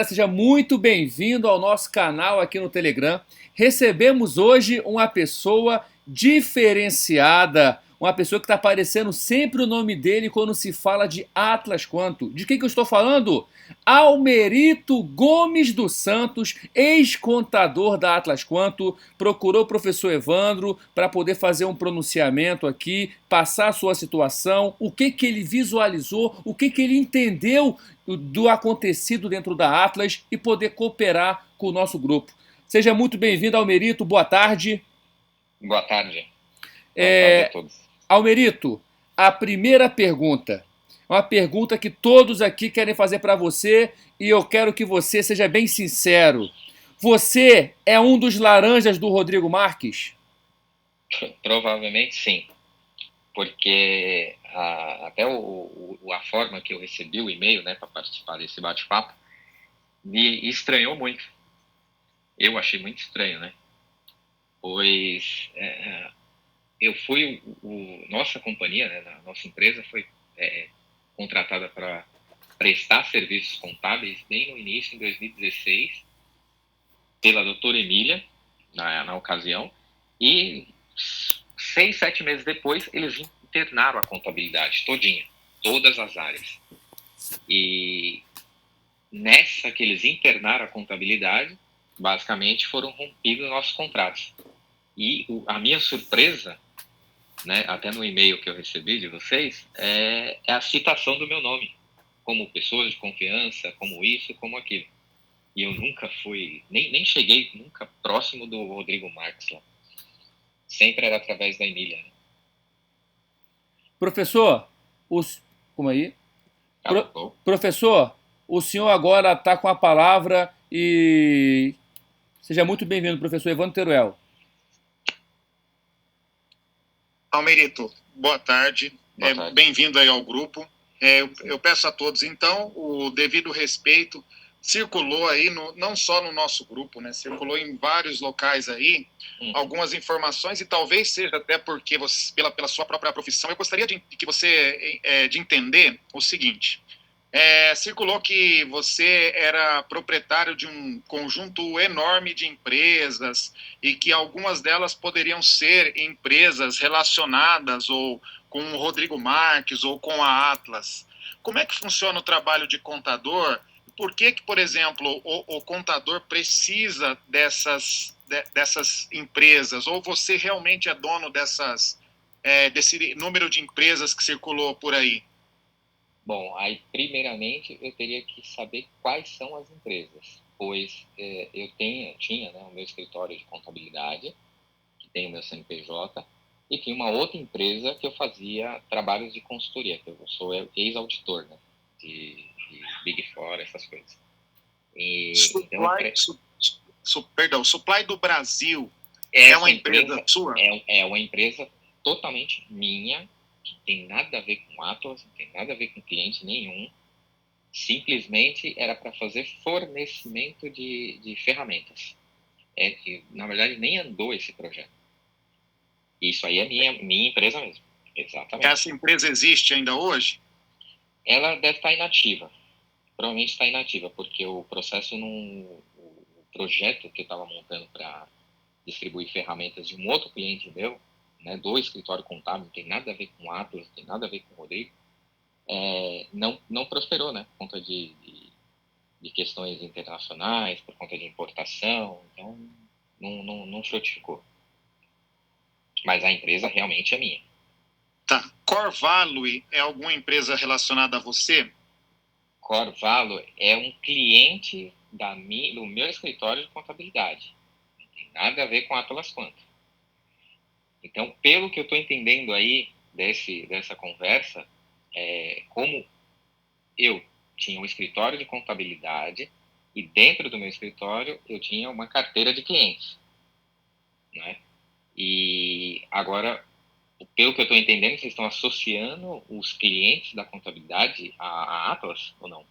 Seja muito bem-vindo ao nosso canal aqui no Telegram. Recebemos hoje uma pessoa diferenciada, uma pessoa que está aparecendo sempre o nome dele quando se fala de Atlas Quanto. De quem que eu estou falando? Almerito Gomes dos Santos, ex-contador da Atlas Quanto, procurou o professor Evandro para poder fazer um pronunciamento aqui, passar a sua situação, o que que ele visualizou, o que que ele entendeu do acontecido dentro da Atlas e poder cooperar com o nosso grupo. Seja muito bem-vindo, Almerito. Boa tarde. Boa tarde. Boa tarde a todos. Almerito, a primeira pergunta é uma pergunta que todos aqui querem fazer para você e eu quero que você seja bem sincero. Você é um dos laranjas do Rodrigo Marques? Provavelmente sim, porque até a forma que eu recebi o e-mail, né, para participar desse bate-papo me estranhou muito. Eu achei muito estranho, né? Pois eu fui nossa companhia, né, nossa empresa foi contratada para prestar serviços contábeis bem no início, em 2016, pela doutora Emília, na ocasião, e 6, 7 meses depois, eles internaram a contabilidade todinha, todas as áreas. E nessa que eles internaram a contabilidade, basicamente foram rompidos nossos contratos. E a minha surpresa, né, até no e-mail que eu recebi de vocês, é a citação do meu nome, como pessoa de confiança, como isso, como aquilo. E eu nunca fui, nem cheguei nunca próximo do Rodrigo Marques lá. Sempre era através da Emília. Né? Professor, como aí? Professor, o senhor agora está com a palavra e seja muito bem-vindo, professor Evandro Teruel. Almerito, boa tarde. Bem-vindo aí ao grupo. Eu peço a todos, então, o devido respeito. Circulou aí, não só no nosso grupo, né? Circulou em vários locais aí, algumas informações, e talvez seja até porque, você, pela sua própria profissão, eu gostaria de entender o seguinte. Circulou que você era proprietário de um conjunto enorme de empresas e que algumas delas poderiam ser empresas relacionadas ou com o Rodrigo Marques ou com a Atlas. Como é que funciona o trabalho de contador? Por que, por exemplo, o contador precisa dessas empresas? Ou você realmente é dono desse número de empresas que circulou por aí? Bom, aí primeiramente eu teria que saber quais são as empresas, pois eu tinha né, o meu escritório de contabilidade, que tem o meu CNPJ, e tinha uma outra empresa que eu fazia trabalhos de consultoria, que eu sou ex-auditor, né, de Big Four, essas coisas. Supply do Brasil é uma empresa sua? É uma empresa totalmente minha, que tem nada a ver com Atlas, não tem nada a ver com cliente nenhum. Simplesmente era para fazer fornecimento de ferramentas. Que, na verdade, nem andou esse projeto. Isso aí é minha empresa mesmo. Exatamente. Essa empresa existe ainda hoje? Ela deve estar inativa. Provavelmente está inativa, porque o processo o projeto que eu estava montando para distribuir ferramentas de um outro cliente meu, né, do escritório contábil, não tem nada a ver com Atlas, não tem nada a ver com o Rodrigo, não prosperou, né, por conta de questões internacionais, por conta de importação, então não frutificou. Mas a empresa realmente é minha. Tá. Corvalue é alguma empresa relacionada a você? Corvalue é um cliente do meu escritório de contabilidade. Não tem nada a ver com a Atlas Quanto. Então, pelo que eu estou entendendo aí dessa conversa, como eu tinha um escritório de contabilidade e dentro do meu escritório eu tinha uma carteira de clientes. Né? E agora, pelo que eu estou entendendo, vocês estão associando os clientes da contabilidade à Atlas ou não?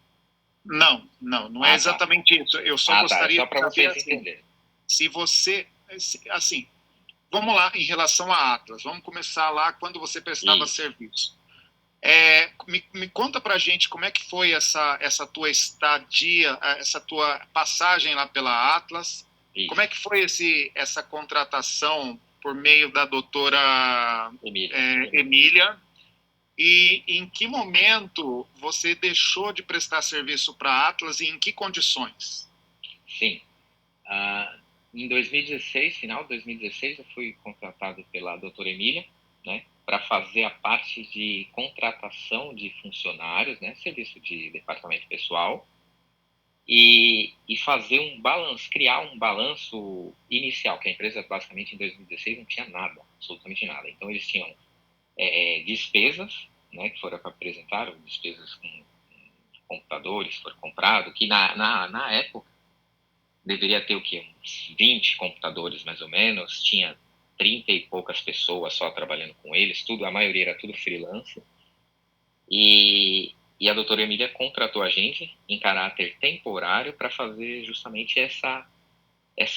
Não é exatamente isso. Eu só gostaria só para vocês entenderem. Se você, assim, vamos lá em relação à Atlas. Vamos começar lá quando você prestava serviço. Me conta pra gente como é que foi essa tua estadia, essa tua passagem lá pela Atlas. Isso. Como é que foi essa contratação por meio da doutora Emília? E em que momento você deixou de prestar serviço para a Atlas e em que condições? Sim. Em 2016, final de 2016, eu fui contratado pela doutora Emília, né, para fazer a parte de contratação de funcionários, né, serviço de departamento pessoal, e fazer criar um balanço inicial, que a empresa basicamente em 2016 não tinha nada, absolutamente nada. Então eles tinham despesas, né, que foram apresentadas, despesas com computadores, foram comprados, que na época deveria ter o quê? Uns 20 computadores, mais ou menos. Tinha 30 e poucas pessoas só trabalhando com eles. A maioria era tudo freelance. E a doutora Emília contratou a gente em caráter temporário para fazer justamente essa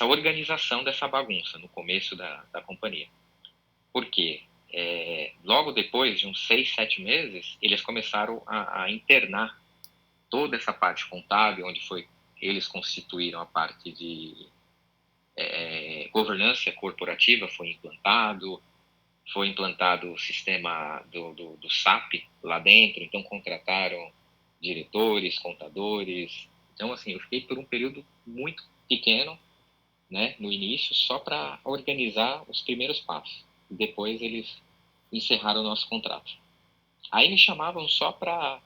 organização dessa bagunça no começo da companhia. Por quê? Logo depois de uns 6, 7 meses, eles começaram a internar toda essa parte contábil, onde eles constituíram a parte de governança corporativa, foi implantado o sistema do SAP lá dentro, então contrataram diretores, contadores. Então, assim, eu fiquei por um período muito pequeno, né, no início, só para organizar os primeiros passos. Depois eles encerraram o nosso contrato. Aí me chamavam só para,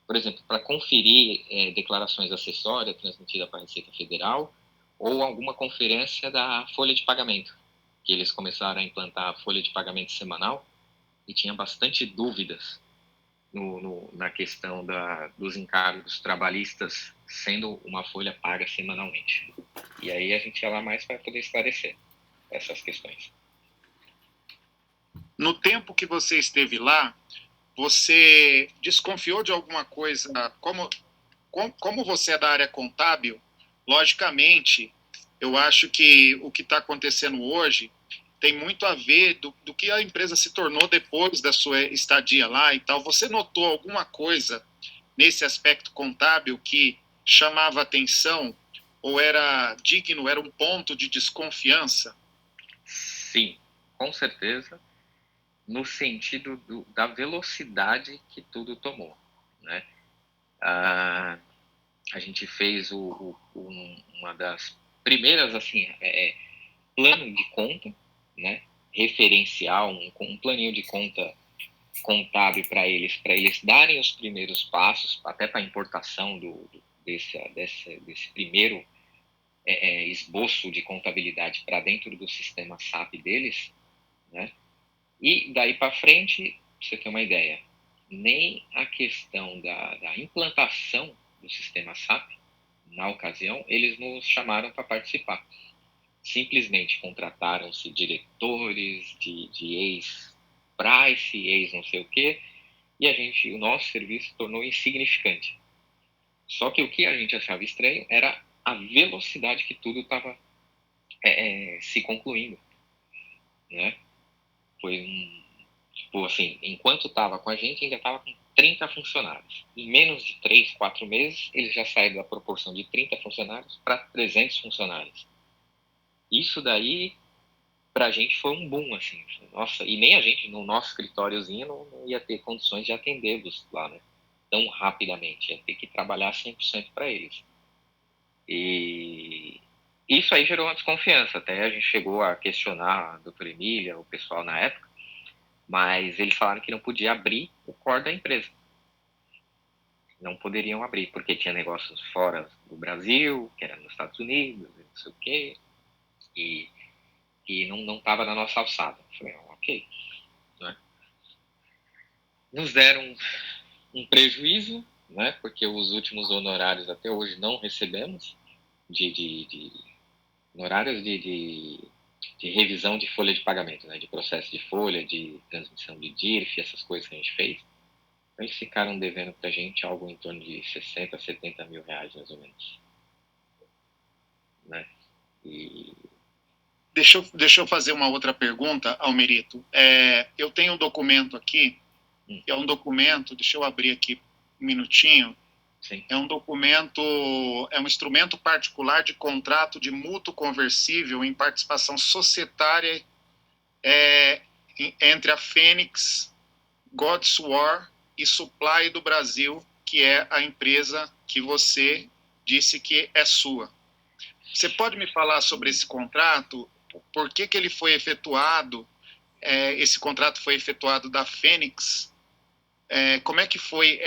por exemplo, para conferir declarações acessórias transmitidas para a Receita Federal ou alguma conferência da folha de pagamento, que eles começaram a implantar a folha de pagamento semanal e tinha bastante dúvidas na questão dos encargos trabalhistas sendo uma folha paga semanalmente. E aí a gente ia lá mais para poder esclarecer essas questões. No tempo que você esteve lá, você desconfiou de alguma coisa? Como você é da área contábil, logicamente, eu acho que o que está acontecendo hoje tem muito a ver do que a empresa se tornou depois da sua estadia lá e tal. Você notou alguma coisa nesse aspecto contábil que chamava atenção ou era digno, era um ponto de desconfiança? Sim, com certeza, no sentido da velocidade que tudo tomou, né? A gente fez uma das primeiras, assim, plano de conta, né? Referencial, um planinho de conta contábil para eles darem os primeiros passos, até para a importação desse primeiro esboço de contabilidade para dentro do sistema SAP deles, né? E daí para frente, pra você ter uma ideia, nem a questão da implantação do sistema SAP, na ocasião, eles nos chamaram para participar. Simplesmente contrataram-se diretores de ex-Price, ex-não sei o quê, e o nosso serviço tornou insignificante. Só que o que a gente achava estranho era a velocidade que tudo estava se concluindo, né? Foi tipo assim, enquanto estava com a gente, ainda estava com 30 funcionários. Em menos de 3, 4 meses, eles já saíram da proporção de 30 funcionários para 300 funcionários. Isso daí, para a gente, foi um boom, assim. Nossa, e nem a gente, no nosso escritóriozinho, não ia ter condições de atendê-los lá, né? Tão rapidamente. Ia ter que trabalhar 100% para eles. E isso aí gerou uma desconfiança. Até a gente chegou a questionar a doutora Emília, o pessoal na época, mas eles falaram que não podia abrir o core da empresa. Não poderiam abrir, porque tinha negócios fora do Brasil, que era nos Estados Unidos, não sei o quê, e não estava na nossa alçada. Eu falei, ok. Né? Nos deram um prejuízo, né, porque os últimos honorários até hoje não recebemos, honorários de revisão de folha de pagamento, né, de processo de folha, de transmissão de DIRF, essas coisas que a gente fez. Então, eles ficaram devendo para a gente algo em torno de 60, 70 mil reais, mais ou menos. Né? E... Deixa eu fazer uma outra pergunta, Almerito. Eu tenho um documento aqui que é um documento, deixa eu abrir aqui um minutinho. Sim. É um documento, é um instrumento particular de contrato de mútuo conversível em participação societária entre a Fênix, Godswar e Supply do Brasil, que é a empresa que você disse que é sua. Você pode me falar sobre esse contrato? Por que ele foi efetuado? Esse contrato foi efetuado da Fênix? Como é que foi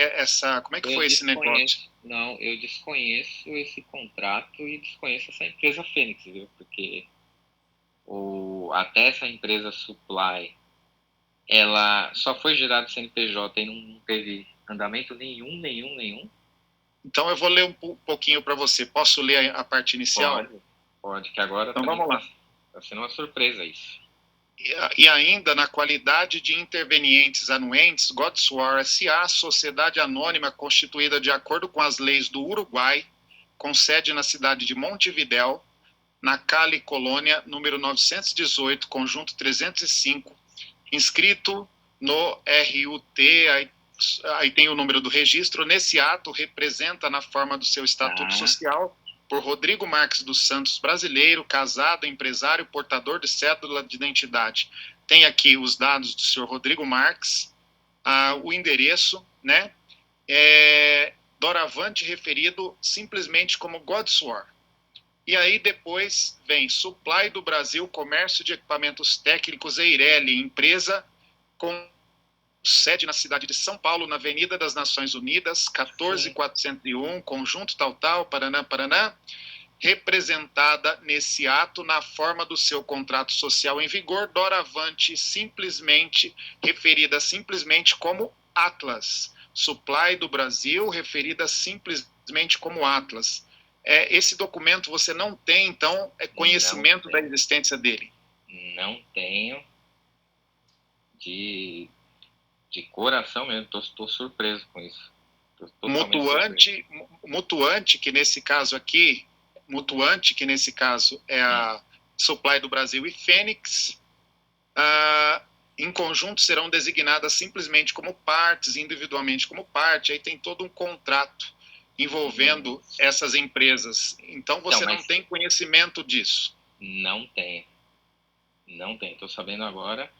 esse negócio? Não, eu desconheço esse contrato e desconheço essa empresa Fênix, viu? Porque até essa empresa Supply, ela só foi gerada CNPJ e não teve andamento nenhum. Então eu vou ler um pouquinho para você. Posso ler a parte inicial? Pode, que agora então vamos lá. Está sendo uma surpresa isso. E ainda, na qualidade de intervenientes anuentes, Godswar S.A., sociedade anônima constituída de acordo com as leis do Uruguai, com sede na cidade de Montevidéu, na Cali Colônia, número 918, conjunto 305, inscrito no RUT, aí tem o número do registro. Nesse ato, representa na forma do seu estatuto social por Rodrigo Marques dos Santos, brasileiro, casado, empresário, portador de cédula de identidade. Tem aqui os dados do senhor Rodrigo Marques, o endereço, né? Doravante referido simplesmente como Godswar. E aí depois vem Supply do Brasil, comércio de equipamentos técnicos Eireli, empresa com sede na cidade de São Paulo, na Avenida das Nações Unidas, 14401, conjunto tal, Paraná, representada nesse ato na forma do seu contrato social em vigor, doravante referida simplesmente como Atlas. Supply do Brasil, referida simplesmente como Atlas. Esse documento você não tem, então, conhecimento da existência dele? Não tenho. De coração mesmo, estou surpreso com isso. Mutuante, que nesse caso é a Supply do Brasil e Fênix, em conjunto serão designadas simplesmente como partes, individualmente como parte. Aí tem todo um contrato envolvendo essas empresas. Então você não tem conhecimento disso? Não tenho, estou sabendo agora.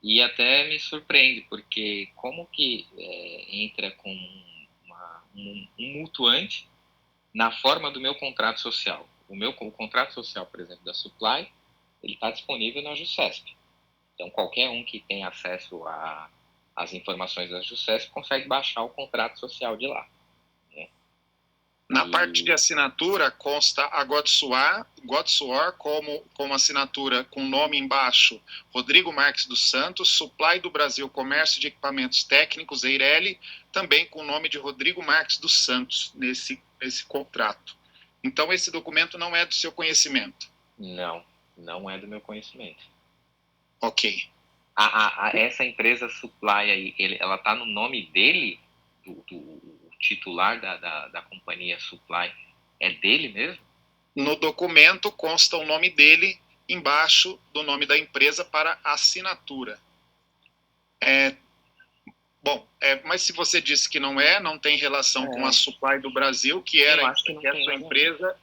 E até me surpreende, porque como que entra com um mutuante na forma do meu contrato social? O contrato social, por exemplo, da Supply, ele está disponível na JuSesp. Então, qualquer um que tem acesso às informações da JuSesp consegue baixar o contrato social de lá. Né? Na parte de assinatura, consta a Godswar como assinatura com nome embaixo, Rodrigo Marques dos Santos, Supply do Brasil, comércio de equipamentos técnicos, Eireli, também com o nome de Rodrigo Marques dos Santos, nesse contrato. Então, esse documento não é do seu conhecimento? Não é do meu conhecimento. Ok. Essa empresa Supply aí, ela está no nome dele, do titular da companhia Supply, é dele mesmo? No documento consta o nome dele embaixo do nome da empresa para assinatura. Mas se você disse que não tem relação com a Supply do Brasil, que é a sua empresa.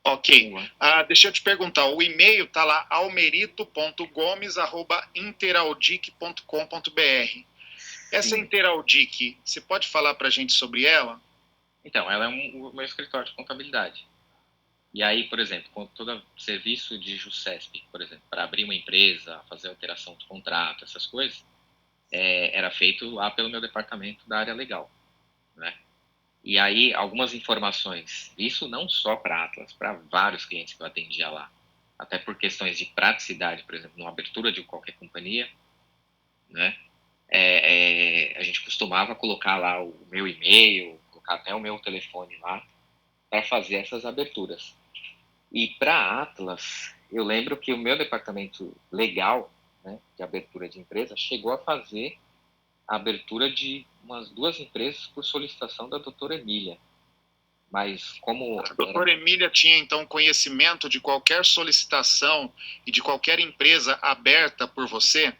Ok. Deixa eu te perguntar, o e-mail está lá, almerito.gomes@interaudic.com.br. Essa Interaudic, você pode falar para a gente sobre ela? Então, ela é o meu escritório de contabilidade. E aí, por exemplo, com todo serviço de JuSesp, por exemplo, para abrir uma empresa, fazer alteração de contrato, essas coisas, era feito lá pelo meu departamento da área legal, né? E aí, algumas informações, isso não só para Atlas, para vários clientes que eu atendia lá, até por questões de praticidade, por exemplo, na abertura de qualquer companhia, né? A gente costumava colocar lá o meu e-mail, colocar até o meu telefone lá, para fazer essas aberturas. E para Atlas, eu lembro que o meu departamento legal, né, de abertura de empresa, chegou a fazer a abertura de umas 2 empresas por solicitação da doutora Emília. Mas como... A doutora Emília tinha, então, conhecimento de qualquer solicitação e de qualquer empresa aberta por você?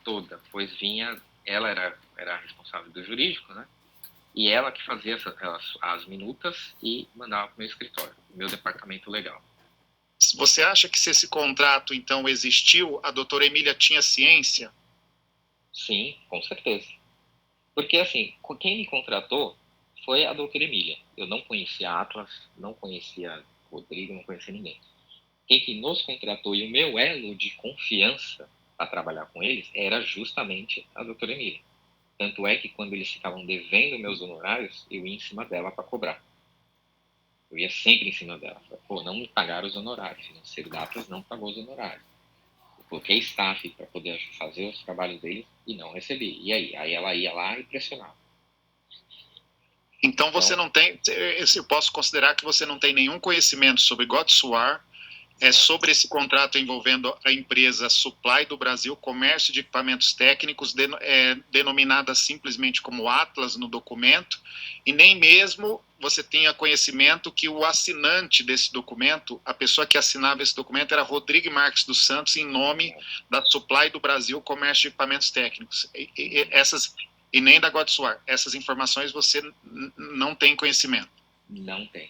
Toda, pois ela era a responsável do jurídico, né? E ela que fazia as minutas e mandava para o meu escritório, meu departamento legal. Você acha que se esse contrato, então, existiu, a doutora Emília tinha ciência? Sim, com certeza. Porque, assim, quem me contratou foi a doutora Emília. Eu não conhecia a Atlas, não conhecia Rodrigo, não conhecia ninguém. Quem que nos contratou e o meu elo de confiança para trabalhar com eles era justamente a doutora Emília. Tanto é que quando eles ficavam devendo meus honorários, eu ia em cima dela para cobrar. Eu ia sempre em cima dela. Pô, não me pagaram os honorários. O financeiro da Atlas não pagou os honorários. Eu coloquei staff para poder fazer os trabalhos deles e não recebi. E aí? Aí ela ia lá e pressionava. Então você não tem, eu posso considerar que você não tem nenhum conhecimento sobre GodSwar, sobre esse contrato envolvendo a empresa Supply do Brasil, Comércio de Equipamentos Técnicos, denominada simplesmente como Atlas no documento, e nem mesmo você tenha conhecimento que o assinante desse documento, a pessoa que assinava esse documento era Rodrigo Marques dos Santos, em nome da Supply do Brasil, Comércio de Equipamentos Técnicos. E nem da GodSwar. Essas informações você não tem conhecimento. Não tem.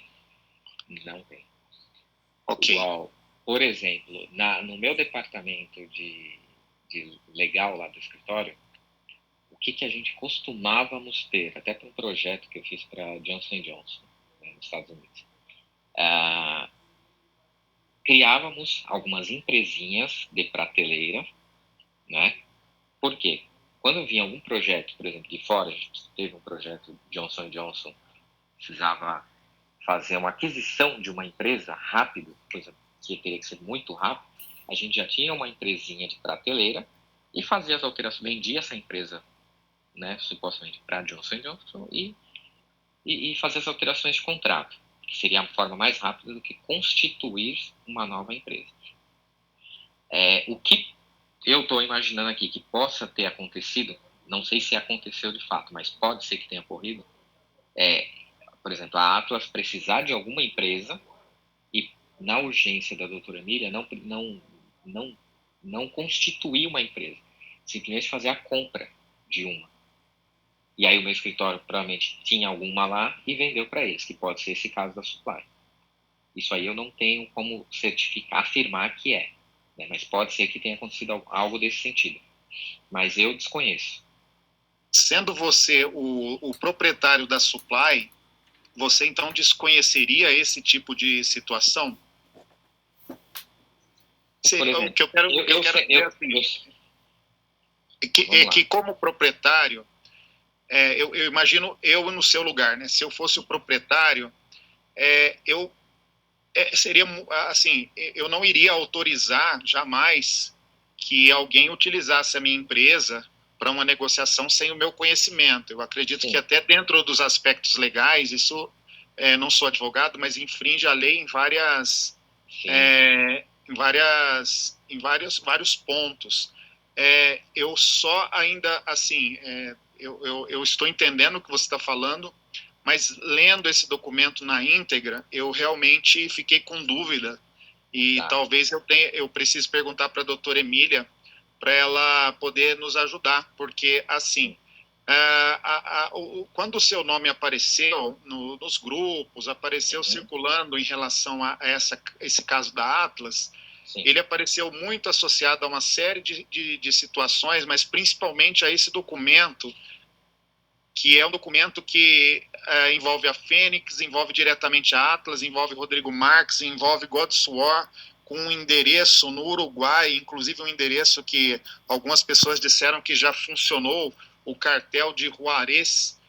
Ok. Igual, por exemplo, no meu departamento de legal lá do escritório, o que a gente costumávamos ter, até para um projeto que eu fiz para Johnson & Johnson, né, nos Estados Unidos, criávamos algumas empresinhas de prateleira, né? Por quê? Quando vinha algum projeto, por exemplo, de fora, a gente teve um projeto Johnson & Johnson, precisava fazer uma aquisição de uma empresa rápido, coisa que teria que ser muito rápido, a gente já tinha uma empresinha de prateleira e fazia as alterações, vendia essa empresa, né, supostamente para Johnson & Johnson e fazia as alterações de contrato, que seria a forma mais rápida do que constituir uma nova empresa. O que eu estou imaginando aqui que possa ter acontecido, não sei se aconteceu de fato, mas pode ser que tenha ocorrido, por exemplo, a Atlas precisar de alguma empresa e, na urgência da doutora Emília, não constituir uma empresa, simplesmente fazer a compra de uma. E aí o meu escritório provavelmente tinha alguma lá e vendeu para eles, que pode ser esse caso da Supply. Isso aí eu não tenho como certificar, afirmar que é, né? Mas pode ser que tenha acontecido algo desse sentido. Mas eu desconheço. Sendo você o proprietário da Supply, você então desconheceria esse tipo de situação? Por exemplo, o que eu quero dizer assim, que como proprietário, eu imagino eu no seu lugar, né? Se eu fosse o proprietário, seria assim, eu não iria autorizar jamais que alguém utilizasse a minha empresa para uma negociação sem o meu conhecimento. Eu acredito Sim. que até dentro dos aspectos legais, isso, não sou advogado, mas infringe a lei em vários pontos. Eu só ainda, assim, eu estou entendendo o que você está falando, mas lendo esse documento na íntegra, eu realmente fiquei com dúvida. E talvez eu precise perguntar para a doutora Emília, para ela poder nos ajudar, porque, assim, quando o seu nome apareceu nos grupos, apareceu circulando em relação a esse caso da Atlas, Sim. ele apareceu muito associado a uma série de situações, mas principalmente a esse documento, que é um documento que envolve a Fênix, envolve diretamente a Atlas, envolve Rodrigo Marques, envolve GodSwar, com um endereço no Uruguai, inclusive um endereço que algumas pessoas disseram que já funcionou, o cartel de Juarez,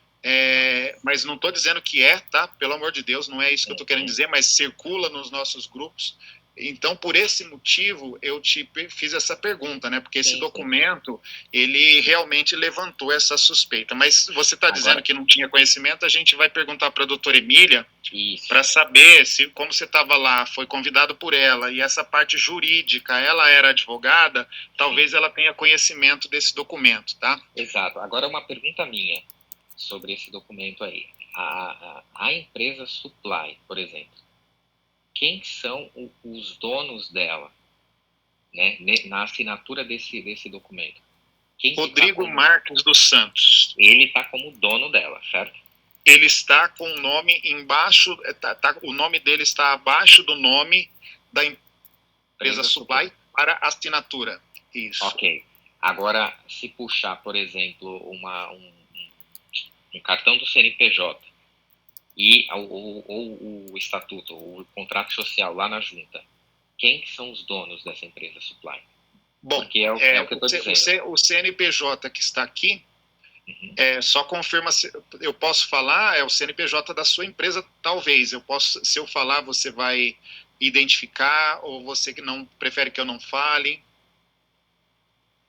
mas não estou dizendo que tá? Pelo amor de Deus, não é isso que eu estou querendo dizer, mas circula nos nossos grupos. Então, por esse motivo, eu te fiz essa pergunta, né? Porque esse documento, ele realmente levantou essa suspeita. Mas você está dizendo que não tinha conhecimento, a gente vai perguntar para a doutora Emília para saber se, como você estava lá, foi convidado por ela, e essa parte jurídica, ela era advogada, talvez ela tenha conhecimento desse documento, tá? Exato. Agora, uma pergunta minha sobre esse documento aí. A empresa Supply, por exemplo, quem são os donos dela? né, na assinatura desse documento. Rodrigo Marques dos Santos. Ele está como dono dela, certo? Ele está com o nome embaixo, o nome dele está abaixo do nome da empresa Supply para assinatura. Isso. Ok. Agora, se puxar, por exemplo, um cartão do CNPJ e o estatuto, o contrato social lá na junta, quem que são os donos dessa empresa Supply? Bom, porque é o que eu estou dizendo. O CNPJ que está aqui, só confirma se eu posso falar, é o CNPJ da sua empresa, talvez. Se eu falar, você vai identificar, ou você que não prefere que eu não fale?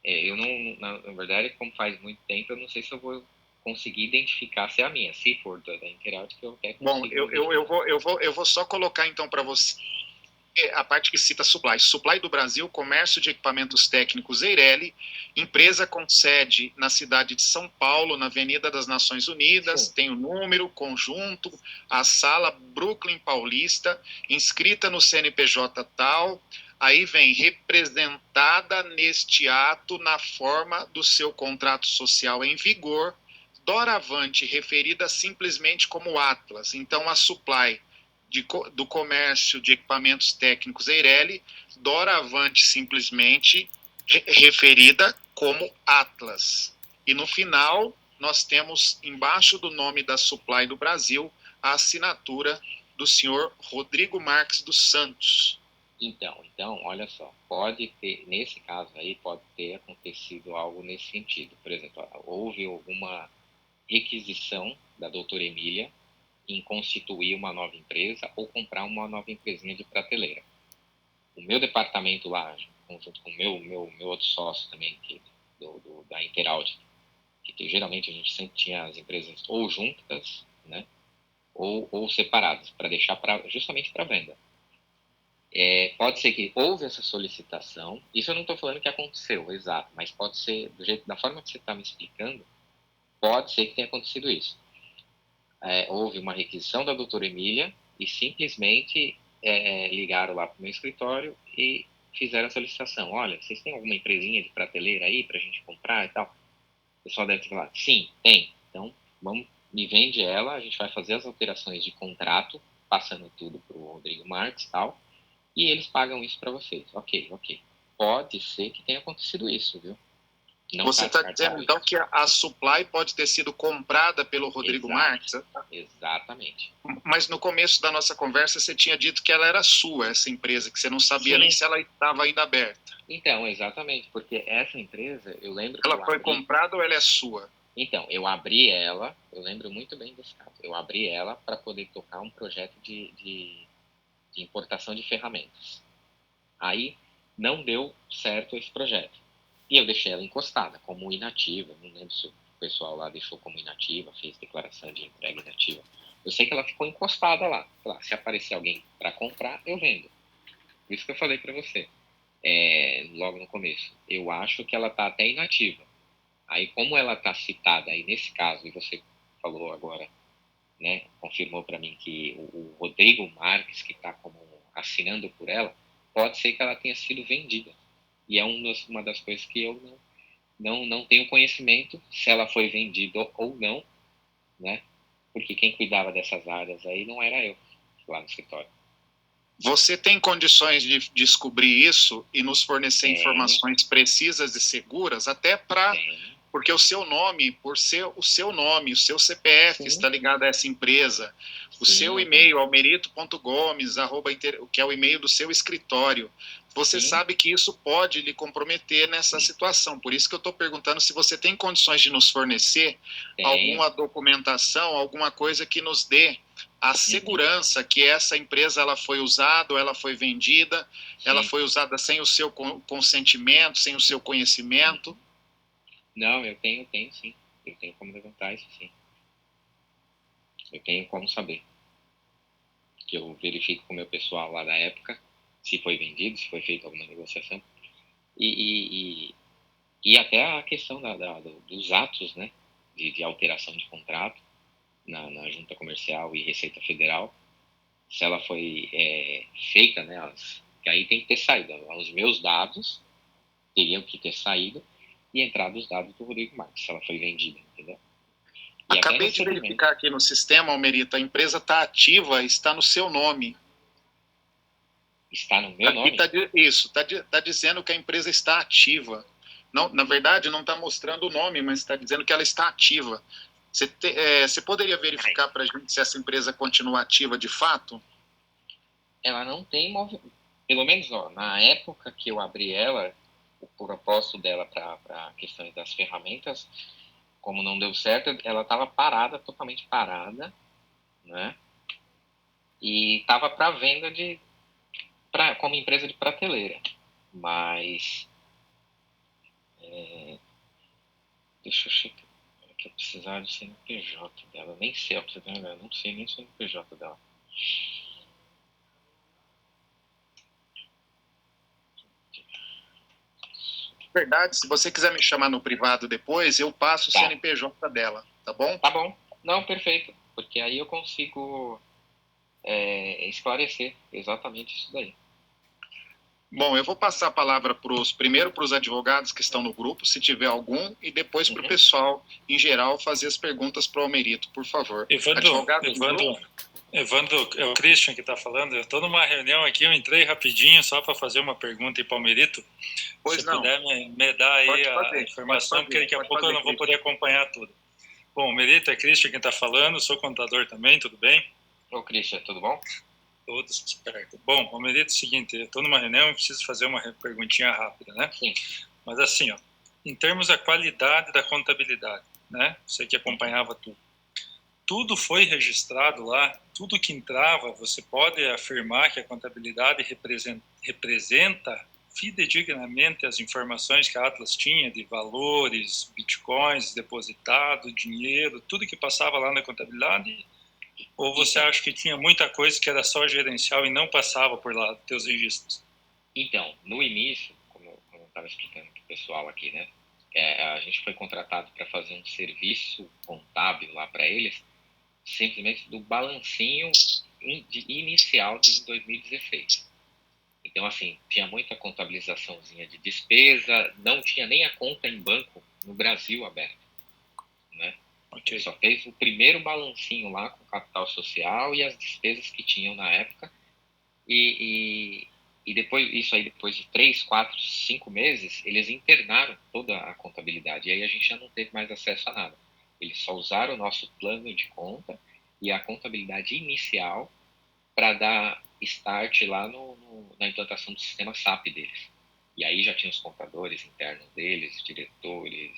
Eu não, na verdade, como faz muito tempo, eu não sei se eu vou conseguir identificar se é a minha. Se for da Interaltic, eu até consigo. Bom, eu vou só colocar então para você a parte que cita Supply. Supply do Brasil, comércio de equipamentos técnicos Eireli, empresa com sede na cidade de São Paulo, na Avenida das Nações Unidas, sim, tem o número, conjunto, a sala Brooklyn Paulista, inscrita no CNPJ tal, aí vem representada neste ato na forma do seu contrato social em vigor, doravante referida simplesmente como Atlas. Então a Supply do comércio de equipamentos técnicos Eireli, doravante simplesmente referida como Atlas. E no final, nós temos, embaixo do nome da Supply do Brasil, a assinatura do senhor Rodrigo Marques dos Santos. Então, olha só, pode ter, nesse caso aí, pode ter acontecido algo nesse sentido. Por exemplo, houve alguma requisição da doutora Emília em constituir uma nova empresa ou comprar uma nova empresinha de prateleira. O meu departamento lá, junto com o meu outro sócio também, da Interaltic, que geralmente a gente sempre tinha as empresas ou juntas, né, ou separadas, para deixar justamente para venda. Pode ser que houve essa solicitação, isso eu não estou falando que aconteceu, exato, mas pode ser, da forma que você está me explicando, pode ser que tenha acontecido isso. Houve uma requisição da doutora Emília e simplesmente ligaram lá para o meu escritório e fizeram a solicitação. Olha, vocês têm alguma empresinha de prateleira aí para a gente comprar e tal? O pessoal deve ter falado, sim, tem. Então, me vende ela, a gente vai fazer as alterações de contrato, passando tudo para o Rodrigo Marques e tal, e eles pagam isso para vocês. Ok. Pode ser que tenha acontecido isso, viu? Não você está dizendo, então, que a Supply pode ter sido comprada pelo Rodrigo Marques? Exatamente. Mas no começo da nossa conversa, você tinha dito que ela era sua, essa empresa, que você não sabia nem se ela estava ainda aberta. Então, exatamente, porque essa empresa, eu lembro que ela foi comprada ou ela é sua? Então, eu abri ela, eu lembro muito bem desse caso, eu abri ela para poder tocar um projeto de importação de ferramentas. Aí, não deu certo esse projeto. E eu deixei ela encostada, como inativa. Não lembro se o pessoal lá deixou como inativa, fez declaração de entrega inativa. Eu sei que ela ficou encostada lá. Se aparecer alguém para comprar, eu vendo. Por isso que eu falei para você, logo no começo. Eu acho que ela está até inativa. Aí, como ela está citada aí nesse caso, e você falou agora, né, confirmou para mim que o Rodrigo Marques, que está como assinando por ela, pode ser que ela tenha sido vendida. E é uma das coisas que eu não tenho conhecimento se ela foi vendida ou não, né? Porque quem cuidava dessas áreas aí não era eu, lá no escritório. Você tem condições de descobrir isso e nos fornecer informações precisas e seguras, até para... Porque o seu nome, por ser o seu nome, o seu CPF está ligado a essa empresa, o seu e-mail, almerito.gomes, que é o e-mail do seu escritório, você sabe que isso pode lhe comprometer nessa situação. Por isso que eu estou perguntando se você tem condições de nos fornecer alguma documentação, alguma coisa que nos dê a segurança que essa empresa ela foi usada, ou ela foi vendida, ela foi usada sem o seu consentimento, sem o seu conhecimento. Não, eu tenho sim. Eu tenho como levantar isso, sim. Eu tenho como saber. Que eu verifico com o meu pessoal lá da época se foi vendido, se foi feita alguma negociação. E até a questão dos atos, né, de alteração de contrato na Junta Comercial e Receita Federal, se ela foi feita, né, Que aí tem que ter saído. Os meus dados teriam que ter saído e entrado os dados do Rodrigo Marques, se ela foi vendida, entendeu? E acabei de verificar aqui no sistema, Almerito, a empresa está ativa, está no seu nome. Está no meu nome? Isso, está dizendo que a empresa está ativa. Não, na verdade, não está mostrando o nome, mas está dizendo que ela está ativa. Você poderia verificar para a gente se essa empresa continua ativa de fato? Ela não tem movimento. Pelo menos, na época que eu abri ela, o propósito dela para questões das ferramentas, como não deu certo, ela estava parada, totalmente parada, né? E estava para venda como empresa de prateleira. Mas deixa eu checar. Que eu precisava do CNPJ dela. Nem sei, eu não sei nem o CNPJ dela. Verdade, se você quiser me chamar no privado depois, eu passo o CNPJ dela, tá bom? Tá bom. Não, perfeito. Porque aí eu consigo esclarecer exatamente isso daí. Bom, eu vou passar a palavra primeiro para os advogados que estão no grupo, se tiver algum, e depois para o pessoal, em geral, fazer as perguntas para o Almerito, por favor. Evandro, é o Christian que está falando. Eu estou numa reunião aqui, eu entrei rapidinho só para fazer uma pergunta para o Almerito. Se puder me dar aí a informação, porque daqui a pouco eu não vou poder acompanhar tudo. Bom, Almerito, é Christian quem está falando, sou contador também, tudo bem? Ô, Christian, tudo bom? Tudo certo. Bom, Almerito, é o seguinte, eu estou numa reunião e preciso fazer uma perguntinha rápida, né? Sim. Mas assim, em termos da qualidade da contabilidade, né? Você que acompanhava tudo foi registrado lá, tudo que entrava, você pode afirmar que a contabilidade representa fidedignamente as informações que a Atlas tinha de valores, bitcoins depositados, dinheiro, tudo que passava lá na contabilidade? Ou você acha que tinha muita coisa que era só gerencial e não passava por lá, teus registros? Então, no início, como eu estava explicando para o pessoal aqui, né? A gente foi contratado para fazer um serviço contábil lá para eles, simplesmente do balancinho inicial de 2016. Então, assim, tinha muita contabilizaçãozinha de despesa, não tinha nem a conta em banco no Brasil aberta, né? Okay. Só fez o primeiro balancinho lá com capital social e as despesas que tinham na época. E depois, isso aí, depois de 3, 4, 5 meses, eles internaram toda a contabilidade. E aí a gente já não teve mais acesso a nada. Eles só usaram o nosso plano de conta e a contabilidade inicial para dar start lá na implantação do sistema SAP deles. E aí já tinha os contadores internos deles, diretores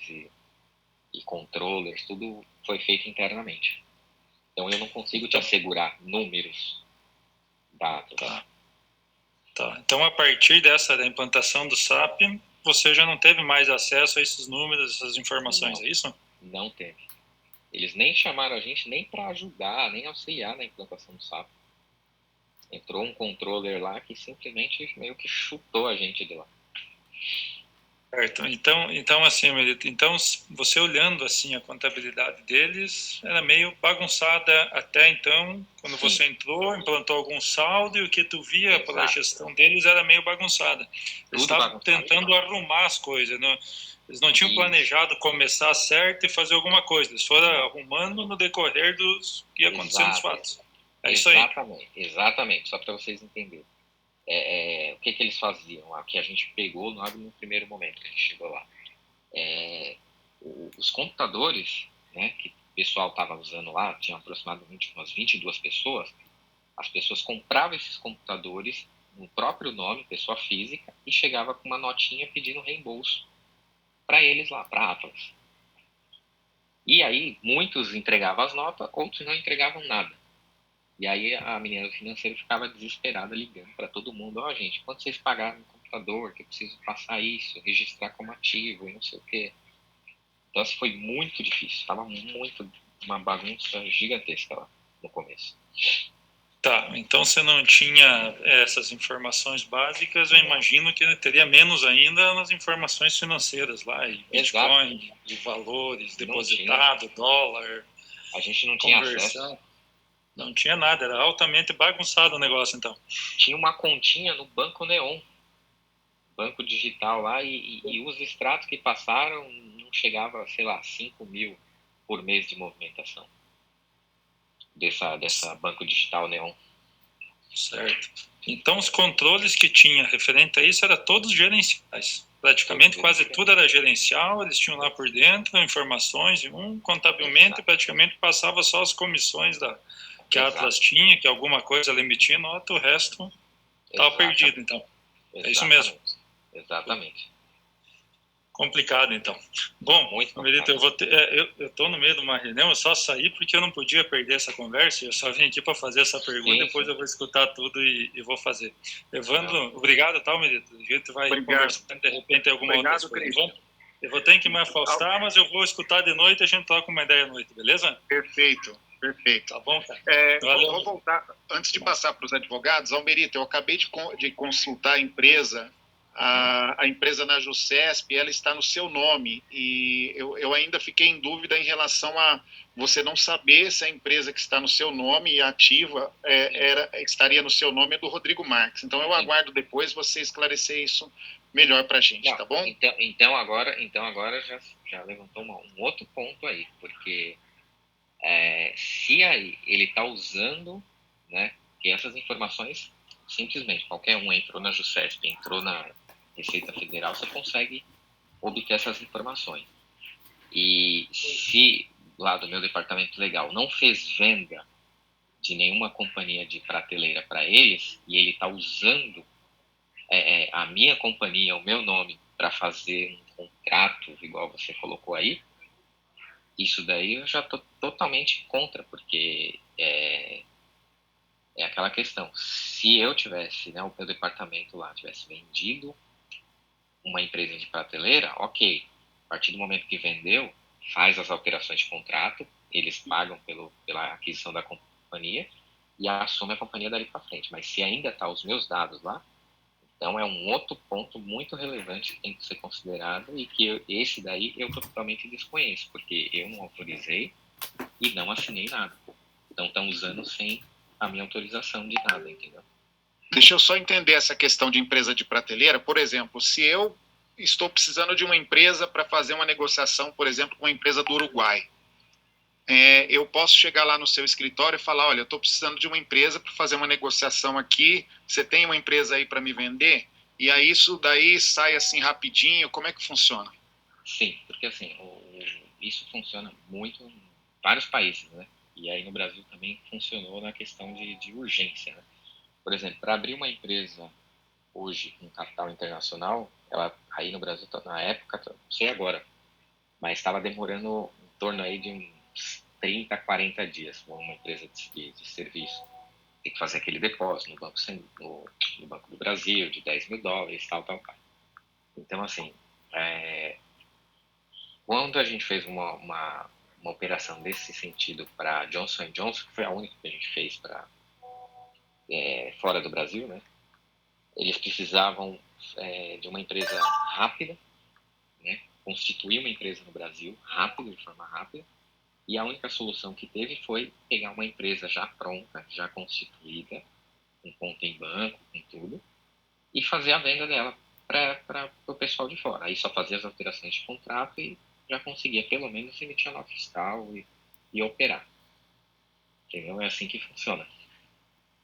e controllers, tudo foi feito internamente. Então eu não consigo te assegurar números, dados. Tá. Então a partir da implantação do SAP, você já não teve mais acesso a esses números, essas informações, não, é isso? Não teve. Eles nem chamaram a gente nem para ajudar, nem auxiliar na implantação do SAP. Entrou um controller lá que simplesmente meio que chutou a gente de lá. Certo. Então assim, Melito, então você olhando assim a contabilidade deles, era meio bagunçada até então, quando Sim. Você entrou, implantou algum saldo e o que tu via pela gestão deles era meio bagunçada. Eles estavam tentando arrumar as coisas, não? Eles não tinham planejado começar certo e fazer alguma coisa. Eles foram arrumando no decorrer dos que ia acontecendo nos fatos. É isso aí. Exatamente. Só para vocês entenderem. O que eles faziam? Que a gente pegou logo no primeiro momento que a gente chegou lá. Os computadores, né, que o pessoal estava usando lá, tinha aproximadamente umas 22 pessoas. As pessoas compravam esses computadores no próprio nome, pessoa física, e chegava com uma notinha pedindo reembolso para eles lá, para a Atlas. E aí, muitos entregavam as notas, outros não entregavam nada. E aí a menina do financeiro ficava desesperada ligando para todo mundo. Gente, quanto vocês pagaram no computador, que eu preciso passar isso, registrar como ativo e não sei o quê. Então, assim, foi muito difícil. Estava uma bagunça gigantesca lá no começo. Tá, então você não tinha essas informações básicas, eu imagino que teria menos ainda nas informações financeiras lá, e Bitcoin, de valores, depositado, dólar, a gente não tinha acesso. Não tinha nada, era altamente bagunçado o negócio, então. Tinha uma continha no Banco Neon, banco digital lá, e os extratos que passaram não chegava, sei lá, 5 mil por mês de movimentação dessa banco digital Neon. Certo. Então, os controles que tinha referente a isso eram todos gerenciais. Praticamente quase tudo era gerencial, eles tinham lá por dentro informações, contabilmente praticamente passava só as comissões que a Atlas tinha, que alguma coisa ela emitia nota, o resto estava perdido, então. É isso mesmo. Exatamente. Complicado, então. Bom, Melito, eu estou no meio de uma reunião, eu só saí porque eu não podia perder essa conversa, eu só vim aqui para fazer essa pergunta, depois eu vou escutar tudo e vou fazer. Evandro, obrigado, tá, Melito? A gente vai conversando, de repente, alguma outra coisa. Eu vou ter que me afastar, mas eu vou escutar de noite e a gente troca uma ideia à noite, beleza? Perfeito. Tá bom, cara? Vou voltar, antes de passar para os advogados, Almerito, eu acabei de consultar a empresa. A empresa na JUSESP, ela está no seu nome, e eu ainda fiquei em dúvida em relação a você não saber se a empresa que está no seu nome e ativa estaria no seu nome do Rodrigo Marques. Então eu aguardo depois você esclarecer isso melhor para a gente, tá bom? Então agora já levantou um outro ponto aí, porque se aí ele está usando, né, que essas informações, simplesmente qualquer um entrou na JUSESP, entrou na Receita Federal, você consegue obter essas informações. E se lá do meu departamento legal não fez venda de nenhuma companhia de prateleira para eles, e ele está usando a minha companhia, o meu nome, para fazer um contrato, igual você colocou aí, isso daí eu já estou totalmente contra, porque é aquela questão. Se eu tivesse, né, o meu departamento lá tivesse vendido uma empresa de prateleira, ok. A partir do momento que vendeu, faz as alterações de contrato, eles pagam pela aquisição da companhia e assume a companhia dali para frente. Mas se ainda está os meus dados lá, então é um outro ponto muito relevante que tem que ser considerado, e que esse daí eu totalmente desconheço, porque eu não autorizei e não assinei nada. Então estão usando sem a minha autorização de nada, entendeu? Deixa eu só entender essa questão de empresa de prateleira. Por exemplo, se eu estou precisando de uma empresa para fazer uma negociação, por exemplo, com uma empresa do Uruguai, eu posso chegar lá no seu escritório e falar, olha, eu estou precisando de uma empresa para fazer uma negociação aqui, você tem uma empresa aí para me vender? E aí isso daí sai assim rapidinho, como é que funciona? Sim, porque assim, isso funciona muito em vários países, né? E aí no Brasil também funcionou na questão de urgência, né? Por exemplo, para abrir uma empresa hoje com capital internacional, ela aí no Brasil, na época, não sei agora, mas estava demorando em torno aí de uns 30, 40 dias para uma empresa de serviço. Tem que fazer aquele depósito no Banco do Brasil de US$ 10.000, tal. Então, assim, quando a gente fez uma operação desse sentido para Johnson Johnson, que foi a única que a gente fez para fora do Brasil, né? Eles precisavam de uma empresa rápida, né? Constituir uma empresa no Brasil rápido, de forma rápida, e a única solução que teve foi pegar uma empresa já pronta, já constituída, com conta em banco, com tudo, e fazer a venda dela para o pessoal de fora. Aí só fazia as alterações de contrato e já conseguia pelo menos emitir a nota fiscal e operar. Entendeu? É assim que funciona.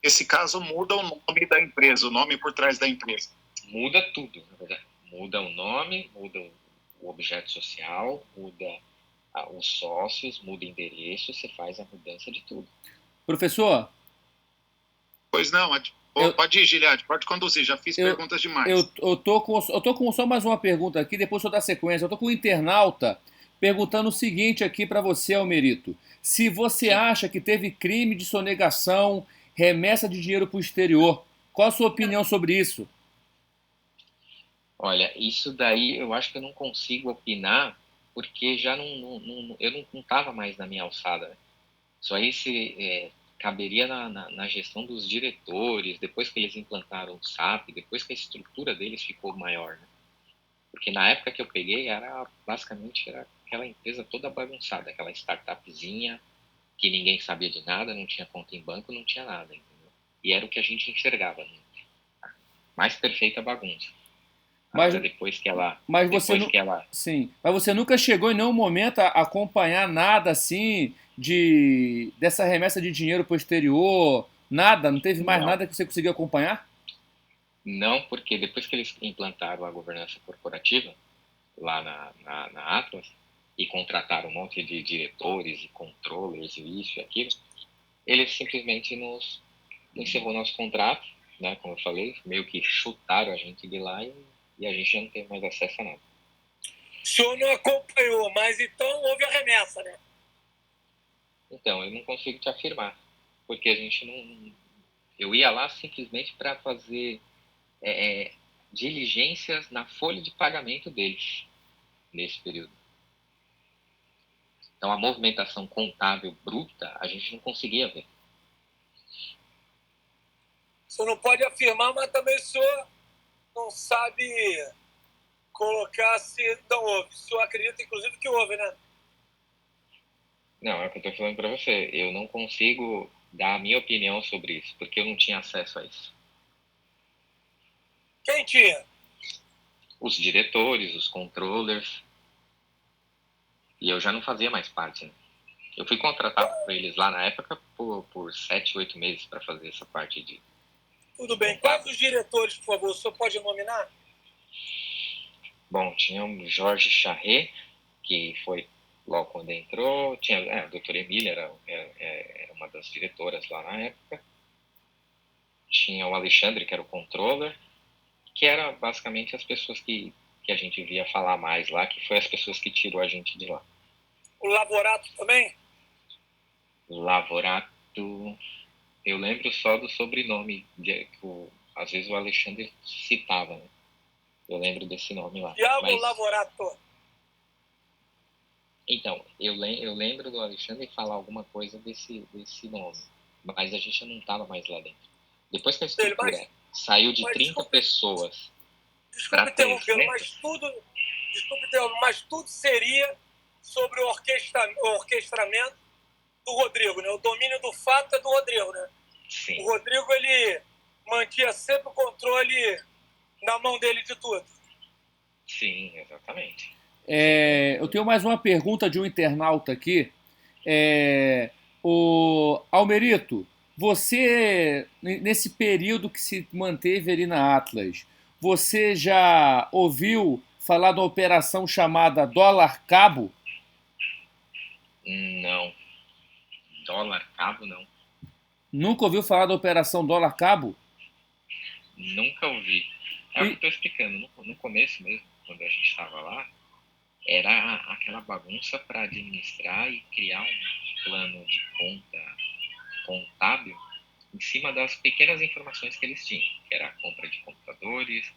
Esse caso muda o nome da empresa, o nome por trás da empresa. Muda tudo, na verdade. Muda o nome, muda o objeto social, muda os sócios, muda o endereço, você faz a mudança de tudo. Professor? Pois não, pode ir, Giliad, pode conduzir, já fiz perguntas demais. Eu tô com só mais uma pergunta aqui, depois eu dar sequência. Eu tô com um internauta perguntando o seguinte aqui para você, Almerito. Se você acha que teve crime de sonegação, remessa de dinheiro para o exterior, qual a sua opinião sobre isso? Olha, isso daí eu acho que eu não consigo opinar, porque já eu não estava mais na minha alçada, né? Isso aí caberia na gestão dos diretores, depois que eles implantaram o SAP, depois que a estrutura deles ficou maior, né? Porque na época que eu peguei, basicamente era aquela empresa toda bagunçada, aquela startupzinha, que ninguém sabia de nada, não tinha conta em banco, não tinha nada, entendeu? E era o que a gente enxergava, né? Mais perfeita bagunça. Mas, Agora, depois que ela... mas sim, mas você nunca chegou em nenhum momento a acompanhar nada assim dessa remessa de dinheiro para o exterior, nada? Não teve mais Não. nada que você conseguiu acompanhar? Não, porque depois que eles implantaram a governança corporativa, lá na Atlas, e contrataram um monte de diretores e controllers e isso e aquilo, eles simplesmente encerrou nosso contrato, né, como eu falei, meio que chutaram a gente de lá e a gente já não teve mais acesso a nada. O senhor não acompanhou, mas então houve a remessa, né? Então, eu não consigo te afirmar, porque a gente não... Eu ia lá simplesmente para fazer diligências na folha de pagamento deles, nesse período. Então, a movimentação contábil bruta, a gente não conseguia ver. O senhor não pode afirmar, mas também o senhor não sabe colocar se não houve. O senhor acredita, inclusive, que houve, né? Não, é o que eu estou falando para você. Eu não consigo dar a minha opinião sobre isso, porque eu não tinha acesso a isso. Quem tinha? Os diretores, os controllers. E eu já não fazia mais parte, né? Eu fui contratado por eles lá na época por 7, 8 meses para fazer essa parte de... Tudo bem. Quais os diretores, por favor? O senhor pode nominar? Bom, tinha o Jorge Charret, que foi logo quando entrou. Tinha a doutora Emília, era uma das diretoras lá na época. Tinha o Alexandre, que era o controller, que era basicamente as pessoas que a gente via falar mais lá, que foi as pessoas que tirou a gente de lá. O Lavorato também? Lavorato, eu lembro só do sobrenome, às vezes o Alexandre citava, né? Eu lembro desse nome lá. Tiago Lavorato. Então, eu lembro do Alexandre falar alguma coisa desse nome, mas a gente não estava mais lá dentro. Depois que a estrutura saiu de 30 pessoas... Desculpe interromper, mas tudo seria sobre o orquestramento do Rodrigo, né? O domínio do fato é do Rodrigo, né? Sim. O Rodrigo, ele mantinha sempre o controle na mão dele de tudo. Sim, exatamente. Eu tenho mais uma pergunta de um internauta aqui. O Almerito, você, nesse período que se manteve ali na Atlas, você já ouviu falar de uma operação chamada Dólar Cabo? Não. Dólar Cabo, não. Nunca ouviu falar da operação Dólar Cabo? Nunca ouvi. É o que eu estou explicando. No começo mesmo, quando a gente estava lá, era aquela bagunça para administrar e criar um plano de conta contábil em cima das pequenas informações que eles tinham, que era a compra de computadores,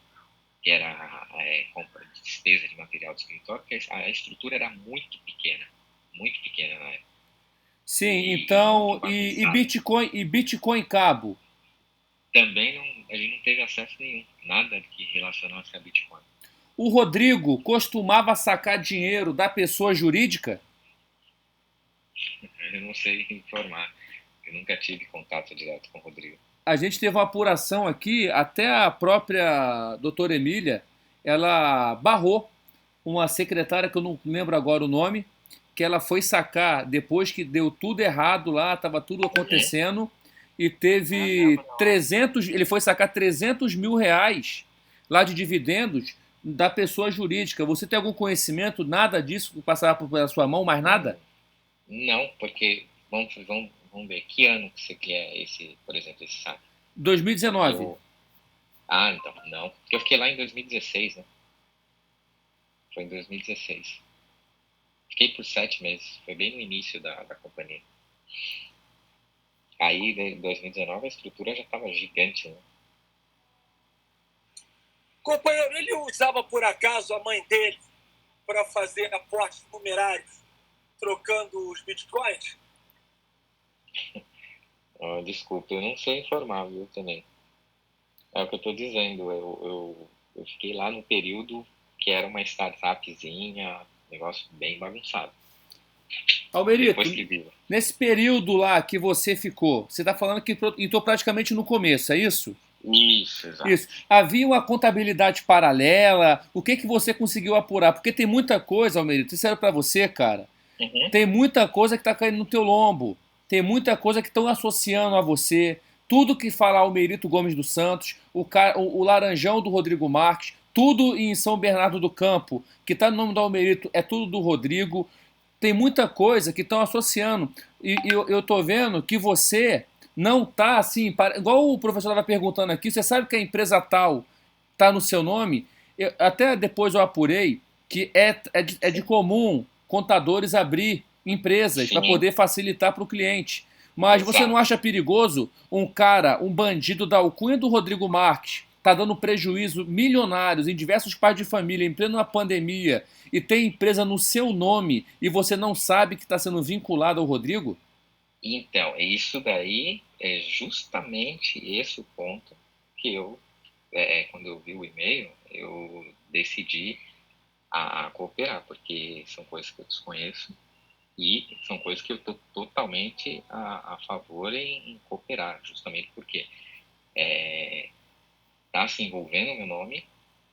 que era a compra de despesa de material de escritório, porque a estrutura era muito pequena na época. Sim, então, e Bitcoin Cabo? Também a gente não teve acesso nenhum, nada que relacionasse a Bitcoin. O Rodrigo costumava sacar dinheiro da pessoa jurídica? Eu não sei informar. Eu nunca tive contato direto com o Rodrigo. A gente teve uma apuração aqui, até a própria doutora Emília, ela barrou uma secretária, que eu não lembro agora o nome, que ela foi sacar, depois que deu tudo errado lá, estava tudo acontecendo, e teve 300, ele foi sacar 300 mil reais lá de dividendos da pessoa jurídica. Você tem algum conhecimento, nada disso que passava pela sua mão, mais nada? Não, porque, vamos ver, que ano que você quer esse, por exemplo, esse saque? 2019. Então, não. Porque eu fiquei lá em 2016, né? Foi em 2016. Fiquei por 7 meses. Foi bem no início da companhia. Aí, em 2019, a estrutura já estava gigante, né? Companheiro, ele usava, por acaso, a mãe dele para fazer aportes numerários, trocando os bitcoins? Desculpa, eu não sei informar, viu, também. É o que eu estou dizendo. Eu fiquei lá no período que era uma startupzinha, negócio bem bagunçado. Almerito, nesse período lá que você ficou, você está falando que entrou praticamente no começo, é isso? Isso, exato. Isso. Havia uma contabilidade paralela? O que você conseguiu apurar? Porque tem muita coisa, Almerito, isso era para você, cara. Tem muita coisa que está caindo no teu lombo. Tem muita coisa que estão associando a você. Tudo que fala Almerito Gomes dos Santos, o Laranjão do Rodrigo Marques, tudo em São Bernardo do Campo, que está no nome do Almerito, é tudo do Rodrigo. Tem muita coisa que estão associando. E eu tô vendo que você não tá assim, igual o professor estava perguntando aqui, você sabe que a empresa tal tá no seu nome? Até depois eu apurei que é de comum contadores abrir empresas para poder facilitar para o cliente. Mas você não acha perigoso um cara, um bandido da alcunha do Rodrigo Marques, tá dando prejuízo milionários em diversos pais de família, em plena pandemia, e tem empresa no seu nome e você não sabe que está sendo vinculado ao Rodrigo? Então, isso daí é justamente esse o ponto que quando eu vi o e-mail, eu decidi a cooperar, porque são coisas que eu desconheço e são coisas que eu estou totalmente a favor em cooperar, justamente porque está se envolvendo meu nome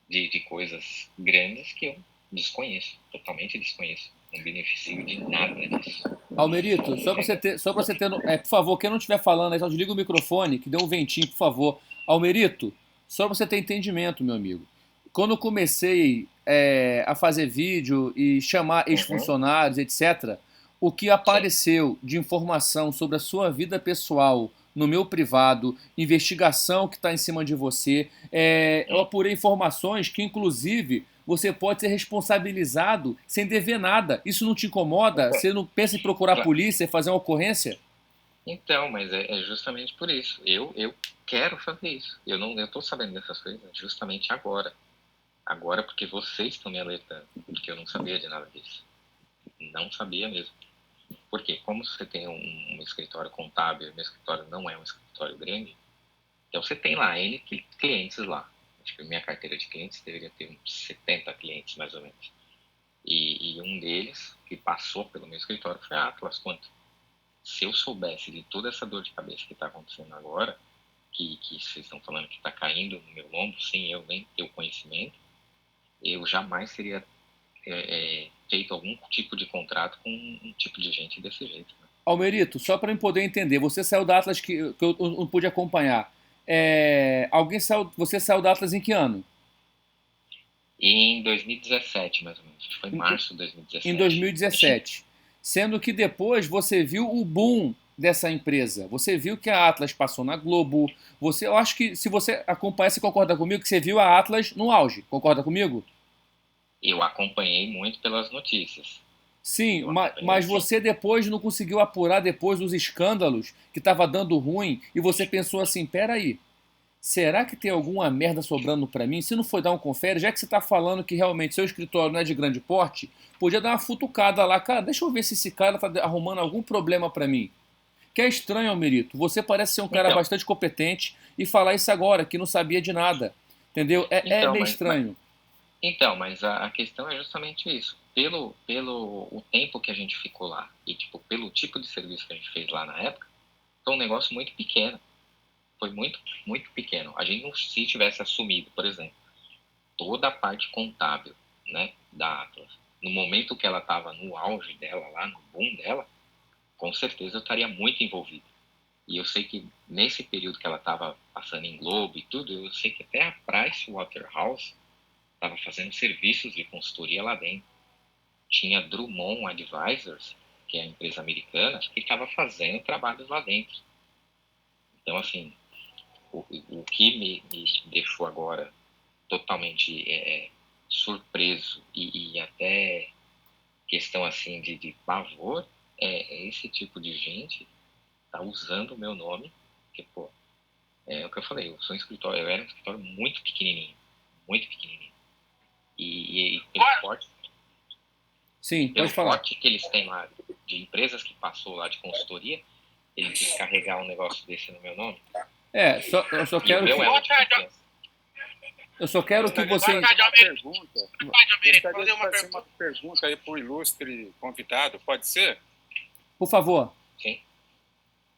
de coisas grandes que eu desconheço, totalmente desconheço. Não beneficio de nada disso. Almerito, só para você ter, por favor, quem não estiver falando aí, só desliga o microfone, que deu um ventinho, por favor. Almerito, só para você ter entendimento, meu amigo. Quando eu comecei a fazer vídeo e chamar ex-funcionários, etc., o que apareceu de informação sobre a sua vida pessoal no meu privado, investigação que está em cima de você, eu apurei informações que, inclusive, você pode ser responsabilizado sem dever nada. Isso não te incomoda? Você não pensa em procurar a polícia e fazer uma ocorrência? Então, mas é justamente por isso. Eu quero fazer isso. Eu estou sabendo dessas coisas justamente agora. Agora porque vocês estão me alertando. Porque eu não sabia de nada disso. Não sabia mesmo. Porque como você tem um escritório contábil, meu escritório não é um escritório grande, então você tem lá N clientes lá. Acho que minha carteira de clientes deveria ter uns 70 clientes, mais ou menos. E um deles, que passou pelo meu escritório, foi a Atlas Quantum. Se eu soubesse de toda essa dor de cabeça que está acontecendo agora, que vocês estão falando que está caindo no meu lombo, sem eu nem ter o conhecimento, eu jamais teria feito algum tipo de contrato com um tipo de gente desse jeito. Né? Almerito, só para eu poder entender, você saiu da Atlas que eu não pude acompanhar. Você saiu da Atlas em que ano? Em 2017, mais ou menos. Foi em março de 2017. Em 2017. Sendo que depois você viu o boom dessa empresa. Você viu que a Atlas passou na Globo. Eu acho que se você acompanhar, você concorda comigo que você viu a Atlas no auge. Concorda comigo? Eu acompanhei muito pelas notícias. Sim, mas você depois não conseguiu apurar depois dos escândalos que estava dando ruim e você pensou assim, peraí, será que tem alguma merda sobrando para mim? Se não for dar um confere, já que você está falando que realmente seu escritório não é de grande porte, podia dar uma futucada lá. Cara, deixa eu ver se esse cara está arrumando algum problema para mim. Que é estranho, Almerito. Você parece ser um cara bastante competente e falar isso agora, que não sabia de nada. Entendeu? É meio estranho. Mas a questão é justamente isso. Pelo o tempo que a gente ficou lá e pelo tipo de serviço que a gente fez lá na época, foi um negócio muito pequeno. Foi muito, muito pequeno. A gente não, se tivesse assumido, por exemplo, toda a parte contábil, né, da Atlas, no momento que ela estava no auge dela, lá no boom dela, com certeza eu estaria muito envolvido. E eu sei que nesse período que ela estava passando em Globo e tudo, eu sei que até a Pricewaterhouse estava fazendo serviços de consultoria lá dentro. Tinha Drummond Advisors, que é a empresa americana, que estava fazendo trabalhos lá dentro. Então, assim, o que me deixou agora totalmente surpreso e até questão assim de pavor é esse tipo de gente tá usando o meu nome, que, pô, é o que eu falei, eu era um escritório muito pequenininho. E pelo forte, sim, pode falar. Forte que eles têm lá, de empresas que passou lá de consultoria, ele descarregar um negócio desse no meu nome. Eu só quero que... Eu só quero que você... Gostaria de fazer uma pergunta aí para o ilustre convidado, pode ser? Por favor. Sim.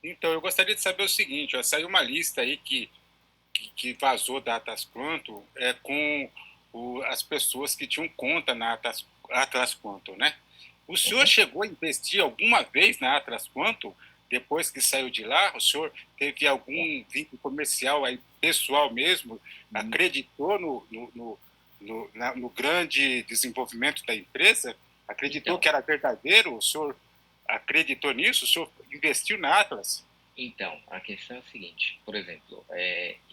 Então, eu gostaria de saber o seguinte, ó, saiu uma lista aí que vazou da Atlas Quantum com as pessoas que tinham conta na Atlas Quantum, né? O senhor chegou a investir alguma vez na Atlas Quantum? Depois que saiu de lá, o senhor teve algum vínculo comercial aí, pessoal mesmo? Acreditou no grande desenvolvimento da empresa? Acreditou que era verdadeiro? O senhor acreditou nisso? O senhor investiu na Atlas? Então, a questão é a seguinte, por exemplo,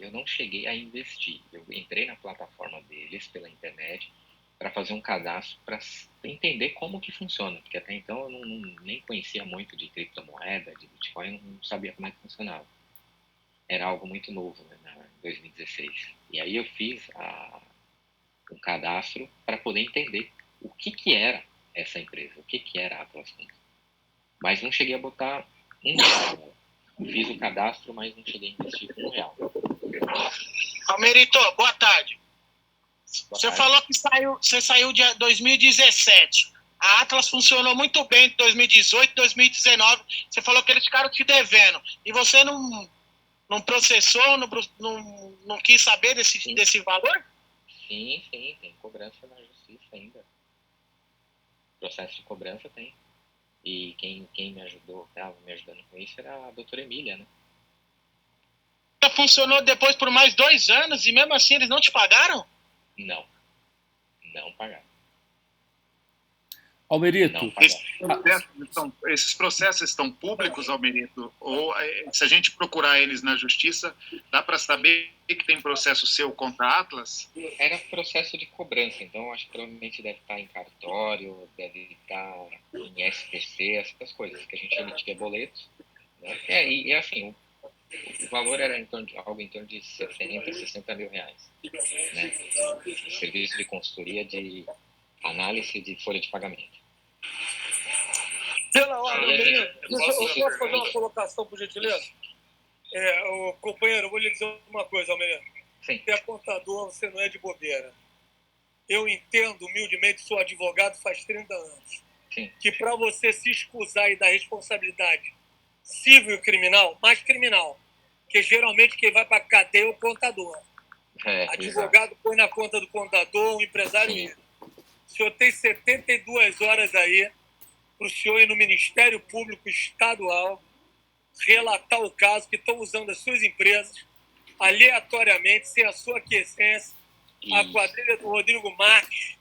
eu não cheguei a investir, eu entrei na plataforma deles pela internet para fazer um cadastro para entender como que funciona, porque até então eu nem conhecia muito de criptomoeda, de Bitcoin, eu não sabia como é que funcionava. Era algo muito novo, né, em 2016. E aí eu fiz um cadastro para poder entender o que era essa empresa, o que era a Atlas Quantum. Mas não cheguei a botar R$1. Fiz o cadastro, mas não cheguei a investir R$1. Almerito, boa tarde. Você falou que você saiu de 2017. A Atlas funcionou muito bem em 2018, 2019. Você falou que eles ficaram te devendo. E você não processou, não quis saber desse valor? Sim, tem cobrança na justiça ainda. Processo de cobrança tem. E quem me ajudou, estava me ajudando com isso, era a doutora Emília, né? Funcionou depois por mais 2 anos e mesmo assim eles não te pagaram? Não pagaram. Almerito, esses processos estão públicos, Almerito? Ou se a gente procurar eles na justiça, dá para saber que tem processo seu contra a Atlas? Era processo de cobrança, então acho que provavelmente deve estar em cartório, deve estar em SPC, essas coisas, que a gente emitia boletos. Né? E assim, o valor era algo em torno de 70, 60 mil reais. Né? Serviço de consultoria de análise de folha de pagamento. Pela hora, eu posso fazer uma colocação, por gentileza? Companheiro, eu vou lhe dizer uma coisa, Almeida. Sim. Você é contador, você não é de bobeira. Eu entendo, humildemente, sou advogado faz 30 anos. Sim. Que para você se excusar e dar responsabilidade civil e criminal, mais criminal, que geralmente quem vai para a cadeia é o contador. Advogado exato. Põe na conta do contador, o empresário mesmo. O senhor tem 72 horas aí para o senhor ir no Ministério Público Estadual relatar o caso que estão usando as suas empresas aleatoriamente, sem a sua aquiescência, a quadrilha do Rodrigo Marques,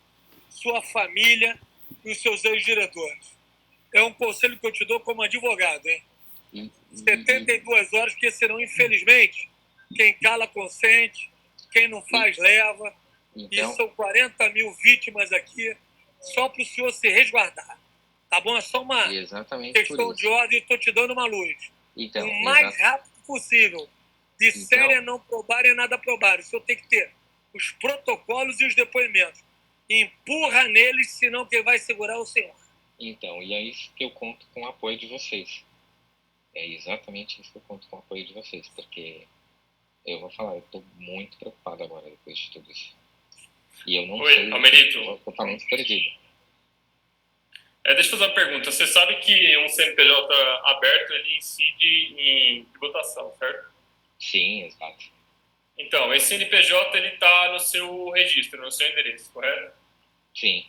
sua família e os seus ex-diretores. É um conselho que eu te dou como advogado, hein? 72 horas, porque senão, infelizmente, quem cala consente, quem não faz leva. Então, e são 40 mil vítimas aqui, só para o senhor se resguardar. Tá bom? É só uma questão de ordem e estou te dando uma luz. Então, o mais rápido possível. Disserem não probarem, nada probarem. O senhor tem que ter os protocolos e os depoimentos. Empurra neles, senão quem vai segurar é o senhor. Então, e é isso que eu conto com o apoio de vocês. É exatamente isso que eu conto com o apoio de vocês, porque eu vou falar, eu estou muito preocupado agora depois de tudo isso. E eu não sei, Almerito. Eu estou totalmente perdido. Deixa eu fazer uma pergunta. Você sabe que um CNPJ aberto, ele incide em tributação, certo? Sim, exato. Então, esse CNPJ, ele está no seu registro, no seu endereço, correto? Sim.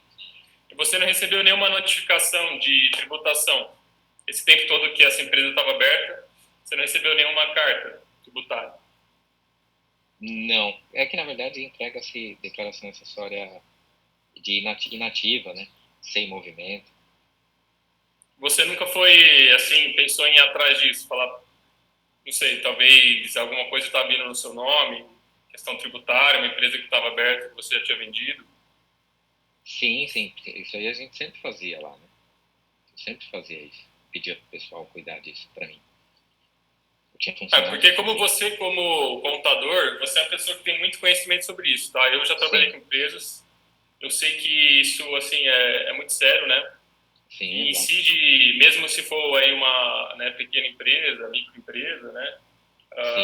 E você não recebeu nenhuma notificação de tributação? Esse tempo todo que essa empresa estava aberta, você não recebeu nenhuma carta tributária? Não. É que, na verdade, entrega-se declaração acessória de inativa, né? Sem movimento. Você nunca foi, assim, pensou em ir atrás disso? Falar, não sei, talvez alguma coisa estava vindo no seu nome, questão tributária, uma empresa que estava aberta, que você já tinha vendido? Sim. Isso aí a gente sempre fazia lá, né? Eu sempre fazia isso. Pedia pro pessoal cuidar disso para mim. Porque como você, como contador, você é uma pessoa que tem muito conhecimento sobre isso, tá? Eu já trabalhei com empresas, eu sei que isso, assim, é muito sério, né? Sim, e incide, mesmo se for aí uma, né, pequena empresa, microempresa, né?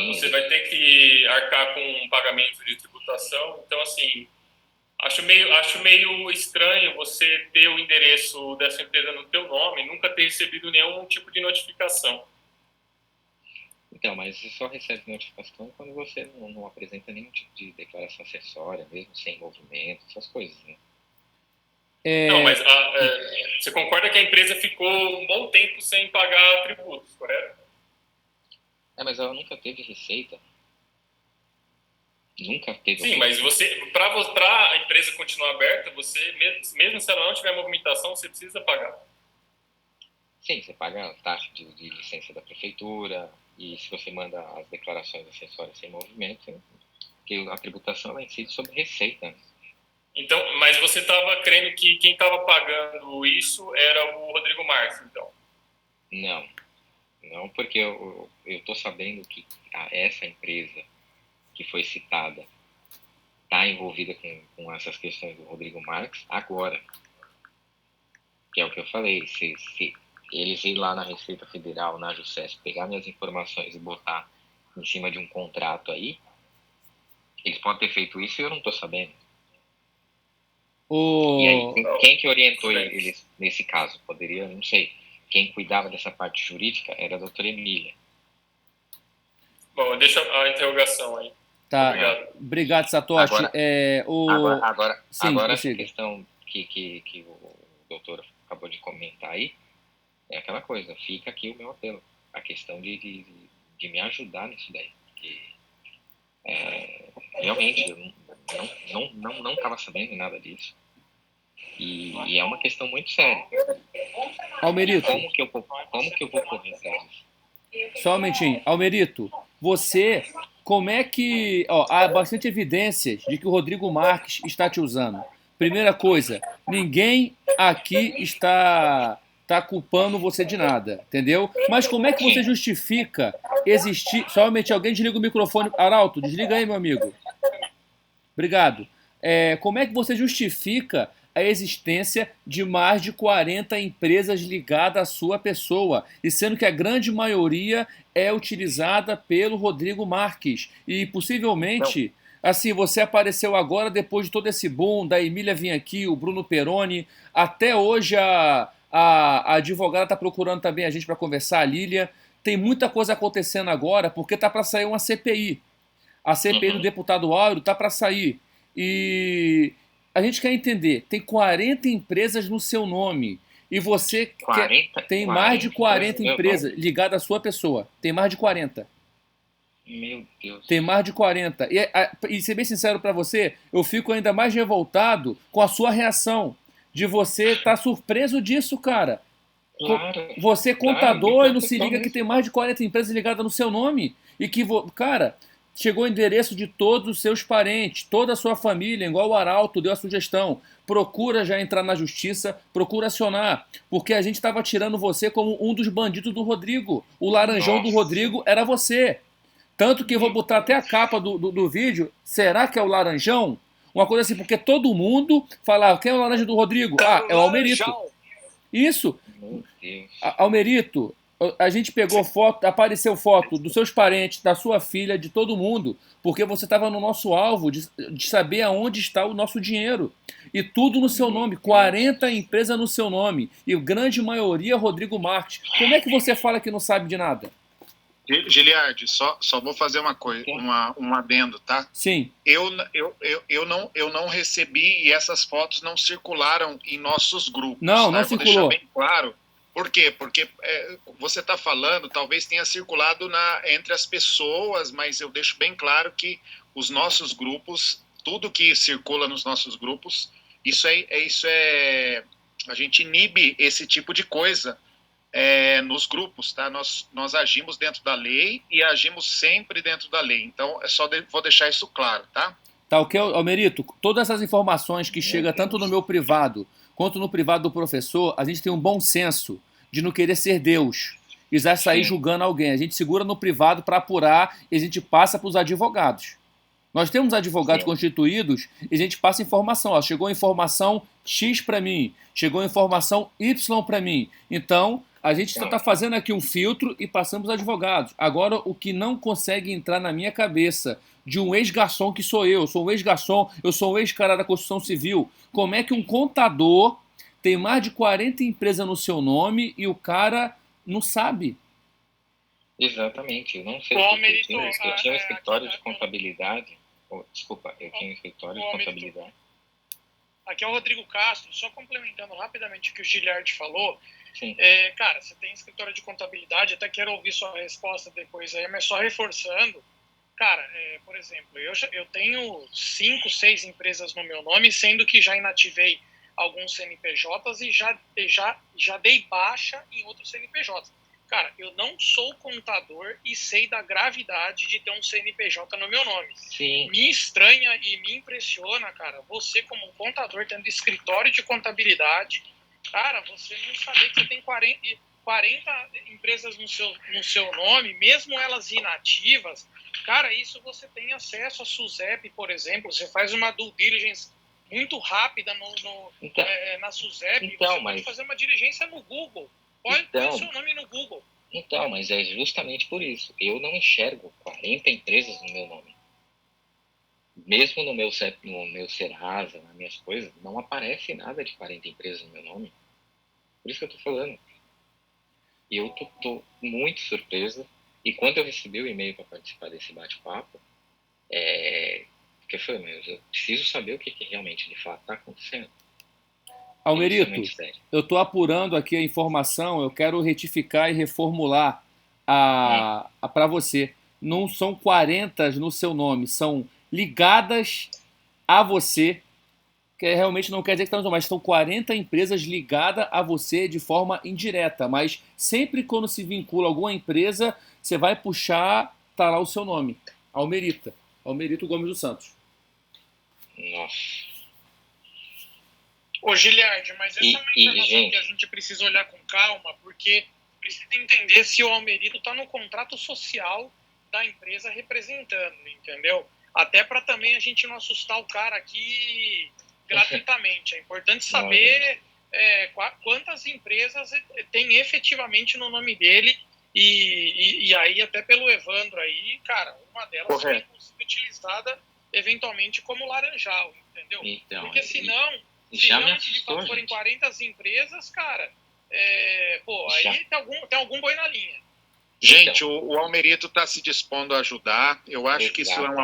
Você vai ter que arcar com um pagamento de tributação. Então, assim, acho meio estranho você ter o endereço dessa empresa no teu nome e nunca ter recebido nenhum tipo de notificação. Então, mas você só recebe notificação quando você não apresenta nenhum tipo de declaração acessória, mesmo sem movimento, essas coisas, né? Não, mas você concorda que a empresa ficou um bom tempo sem pagar tributos, correto? Mas ela nunca teve receita. Nunca teve. Sim, mas para a empresa continuar aberta, você, mesmo se ela não tiver movimentação, você precisa pagar. Sim, você paga a taxa de licença da prefeitura, e se você manda as declarações acessórias sem movimento, que a tributação incide sobre receita. Então, mas você estava crendo que quem estava pagando isso era o Rodrigo Marques, então? Não, porque eu estou sabendo que essa empresa que foi citada está envolvida com essas questões do Rodrigo Marques agora. Que é o que eu falei, se eles ir lá na Receita Federal, na Jusces, pegar minhas informações e botar em cima de um contrato aí, eles podem ter feito isso e eu não estou sabendo. E aí, quem que orientou eles nesse caso? Poderia, não sei. Quem cuidava dessa parte jurídica era a doutora Emília. Bom, deixa a interrogação aí. Tá. Obrigado, Satoshi. Agora, Sim, essa questão que o doutor acabou de comentar aí, é aquela coisa, fica aqui o meu apelo. A questão de me ajudar nisso daí. Porque, realmente, eu não estava sabendo nada disso. E é uma questão muito séria. Almerito. Como que eu vou correr atrás disso? Só um momentinho. Almerito, você, como é que... há bastante evidências de que o Rodrigo Marques está te usando. Primeira coisa, ninguém aqui está culpando você de nada, entendeu? Mas como é que você justifica existir... Somente alguém desliga o microfone. Arauto, desliga aí, meu amigo. Obrigado. Como é que você justifica a existência de mais de 40 empresas ligadas à sua pessoa, e sendo que a grande maioria é utilizada pelo Rodrigo Marques, e possivelmente, assim, você apareceu agora depois de todo esse boom, da Emília vir aqui, o Bruno Peroni, até hoje a advogada está procurando também a gente para conversar, a Lília, tem muita coisa acontecendo agora, porque está para sair uma CPI, a CPI do deputado Áureo está para sair, e... A gente quer entender, tem 40 empresas no seu nome e você tem mais de 40 empresas ligadas à sua pessoa. Tem mais de 40. Meu Deus. Tem mais de 40. E ser bem sincero para você, eu fico ainda mais revoltado com a sua reação de você estar surpreso disso, cara. Claro, você é contador e não se liga que tem mais de 40 empresas ligadas no seu nome e que, cara... Chegou o endereço de todos os seus parentes, toda a sua família, igual o Arauto deu a sugestão. Procura já entrar na justiça, procura acionar, porque a gente estava tirando você como um dos bandidos do Rodrigo. O laranjão do Rodrigo era você. Tanto que eu vou botar até a capa do vídeo. Será que é o laranjão? Uma coisa assim, porque todo mundo fala, quem é o laranja do Rodrigo? É o Almerito. Isso. Almerito. A gente pegou foto, apareceu foto dos seus parentes, da sua filha, de todo mundo, porque você estava no nosso alvo de saber aonde está o nosso dinheiro. E tudo no seu nome, 40 empresas no seu nome, e a grande maioria Rodrigo Marques. Como é que você fala que não sabe de nada? Giliardi, só vou fazer uma coisa, um adendo, tá? Sim. Eu não recebi e essas fotos não circularam em nossos grupos. Não, tá? não circulou. Vou deixar bem claro. Por quê? Porque você está falando, talvez tenha circulado entre as pessoas, mas eu deixo bem claro que os nossos grupos, tudo que circula nos nossos grupos, isso é a gente inibe esse tipo de coisa nos grupos, tá? Nós agimos dentro da lei e agimos sempre dentro da lei. Então, vou deixar isso claro, tá? Tá ok, Almerito? Todas essas informações que chegam tanto no meu privado quanto no privado do professor, a gente tem um bom senso de não querer ser Deus e já sair julgando alguém. A gente segura no privado para apurar e a gente passa para os advogados. Nós temos advogados constituídos e a gente passa informação. Chegou informação X para mim, chegou informação Y para mim. Então, A gente está fazendo aqui um filtro e passamos advogados. Agora, o que não consegue entrar na minha cabeça de um ex-garçom que sou eu sou um ex-garçom, eu sou um ex-cara da construção civil, como é que um contador tem mais de 40 empresas no seu nome e o cara não sabe? Exatamente, eu não sei. Eu tinha um escritório de contabilidade. Desculpa, eu tinha um escritório de contabilidade. Aqui é o Rodrigo Castro, só complementando rapidamente o que o Giliard falou. Cara, você tem escritório de contabilidade, até quero ouvir sua resposta depois aí, mas só reforçando. Cara, por exemplo, eu tenho 5, 6 empresas no meu nome, sendo que já inativei alguns CNPJs e já dei baixa em outros CNPJs. Cara, eu não sou contador e sei da gravidade de ter um CNPJ no meu nome. Sim. Me estranha e me impressiona, cara, você como um contador tendo escritório de contabilidade, cara, você não saber que você tem 40 empresas no seu nome, mesmo elas inativas. Cara, isso você tem acesso a SUSEP, por exemplo, você faz uma due diligence muito rápida na SUSEP, você pode fazer uma diligência no Google. Põe o seu nome no Google. Então, mas é justamente por isso. Eu não enxergo 40 empresas no meu nome. Mesmo no meu Serasa, nas minhas coisas, não aparece nada de 40 empresas no meu nome. Por isso que eu tô falando. E eu tô muito surpreso. E quando eu recebi o e-mail para participar desse bate-papo, eu preciso saber o que realmente, de fato, está acontecendo. Almerito, eu estou apurando aqui a informação, eu quero retificar e reformular para você. Não são 40 no seu nome, são ligadas a você, que realmente não quer dizer que está no seu nome, mas são 40 empresas ligadas a você de forma indireta, mas sempre quando se vincula alguma empresa, você vai puxar, tá lá o seu nome, Almerito Gomes dos Santos. Nossa. Ô, Giliard, mas essa é uma informação que a gente precisa olhar com calma, porque precisa entender se o Almerito está no contrato social da empresa representando, entendeu? Até para também a gente não assustar o cara aqui gratuitamente. É importante saber quantas empresas tem efetivamente no nome dele e aí até pelo Evandro aí, cara, uma delas foi utilizada eventualmente como laranjal, entendeu? Então, porque senão... Se realmente de fato forem 40 empresas, cara, aí tem algum boi na linha. Gente, o Almerito está se dispondo a ajudar. Eu acho que isso é um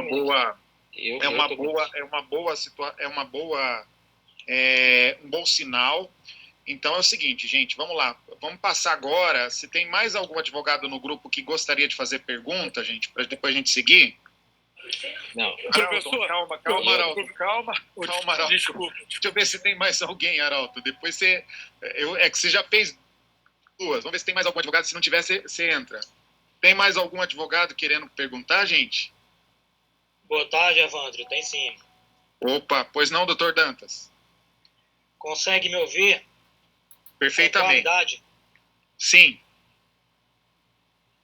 bom sinal. Então é o seguinte, gente, vamos lá. Vamos passar agora. Se tem mais algum advogado no grupo que gostaria de fazer pergunta, gente, para depois a gente seguir. Não. Arauto, calma, Arauto. Desculpa. Deixa eu ver se tem mais alguém, Arauto. Depois você... É que você já fez duas. Vamos ver se tem mais algum advogado. Se não tiver, você entra. Tem mais algum advogado querendo perguntar, gente? Boa tarde, Evandro. Tem sim. Opa, pois não, doutor Dantas? Consegue me ouvir? Perfeitamente. Com claridade? Sim.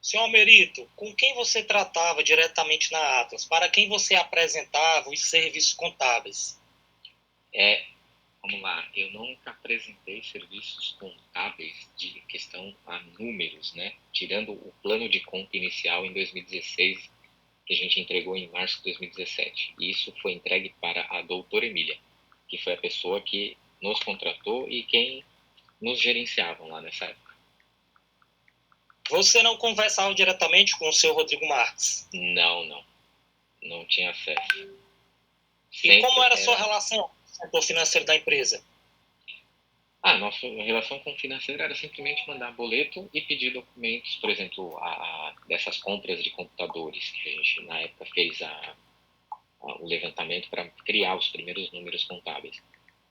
Senhor Almerito, com quem você tratava diretamente na Atlas? Para quem você apresentava os serviços contábeis? Vamos lá, eu nunca apresentei serviços contábeis de questão a números, né? Tirando o plano de conta inicial em 2016, que a gente entregou em março de 2017. E isso foi entregue para a doutora Emília, que foi a pessoa que nos contratou e quem nos gerenciava lá nessa época. Você não conversava diretamente com o seu Rodrigo Marques? Não tinha acesso. E como era a sua relação com o financeiro da empresa? Nossa relação com o financeiro era simplesmente mandar boleto e pedir documentos, por exemplo, dessas compras de computadores, que a gente na época fez o levantamento para criar os primeiros números contábeis.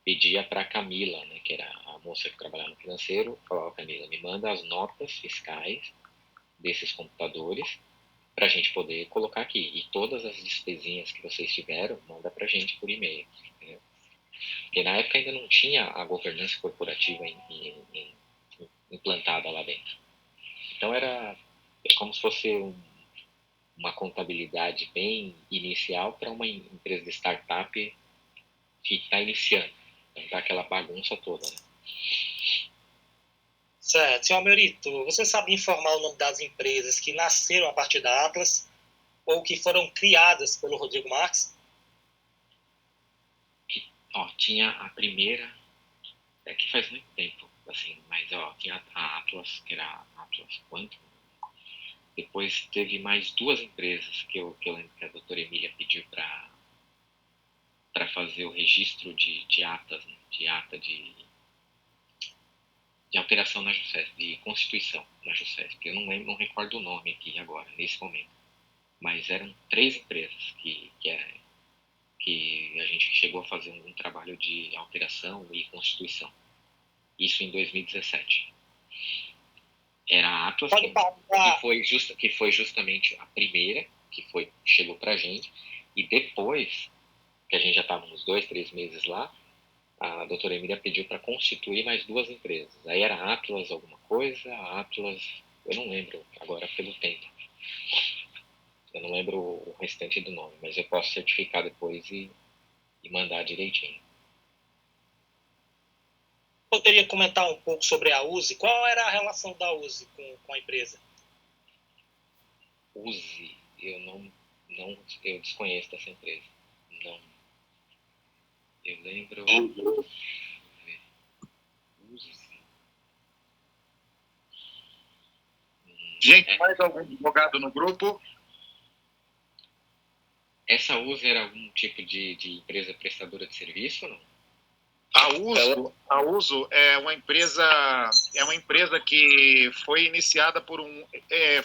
Pedia para a Camila, né, que era a moça que trabalhava no financeiro, falava: Camila, me manda as notas fiscais desses computadores para a gente poder colocar aqui. E todas as despesinhas que vocês tiveram, manda para a gente por e-mail. Entendeu? Porque na época ainda não tinha a governança corporativa implantada lá dentro. Então era como se fosse uma contabilidade bem inicial para uma empresa de startup que está iniciando. Então dá aquela bagunça toda, né? Certo. Senhor Almerito, você sabe informar o nome das empresas que nasceram a partir da Atlas ou que foram criadas pelo Rodrigo Marques? Tinha a primeira, que faz muito tempo, assim, mas tinha a Atlas, que era a Atlas Quantum. Depois teve mais 2 empresas que eu lembro que a doutora Emília pediu para fazer o registro de atas, né, de ata de alteração na JUSESP, de constituição na JUSESP. Eu não recordo o nome aqui agora, nesse momento. Mas eram 3 empresas que a gente chegou a fazer um trabalho de alteração e constituição. Isso em 2017. Era a Atlas, que foi justamente a primeira que chegou para a gente. E depois, que a gente já estava uns 2, 3 meses lá, a doutora Emília pediu para constituir mais 2 empresas. Aí era a Atlas alguma coisa, a Atlas, eu não lembro agora pelo tempo. Eu não lembro o restante do nome, mas eu posso certificar depois e mandar direitinho. Poderia comentar um pouco sobre a USE? Qual era a relação da USE com a empresa? USE, eu desconheço dessa empresa. Não. Eu lembro. USE. Gente, mais algum advogado no grupo? Essa USE era algum tipo de empresa prestadora de serviço ou não? A Uso é uma empresa que foi iniciada por um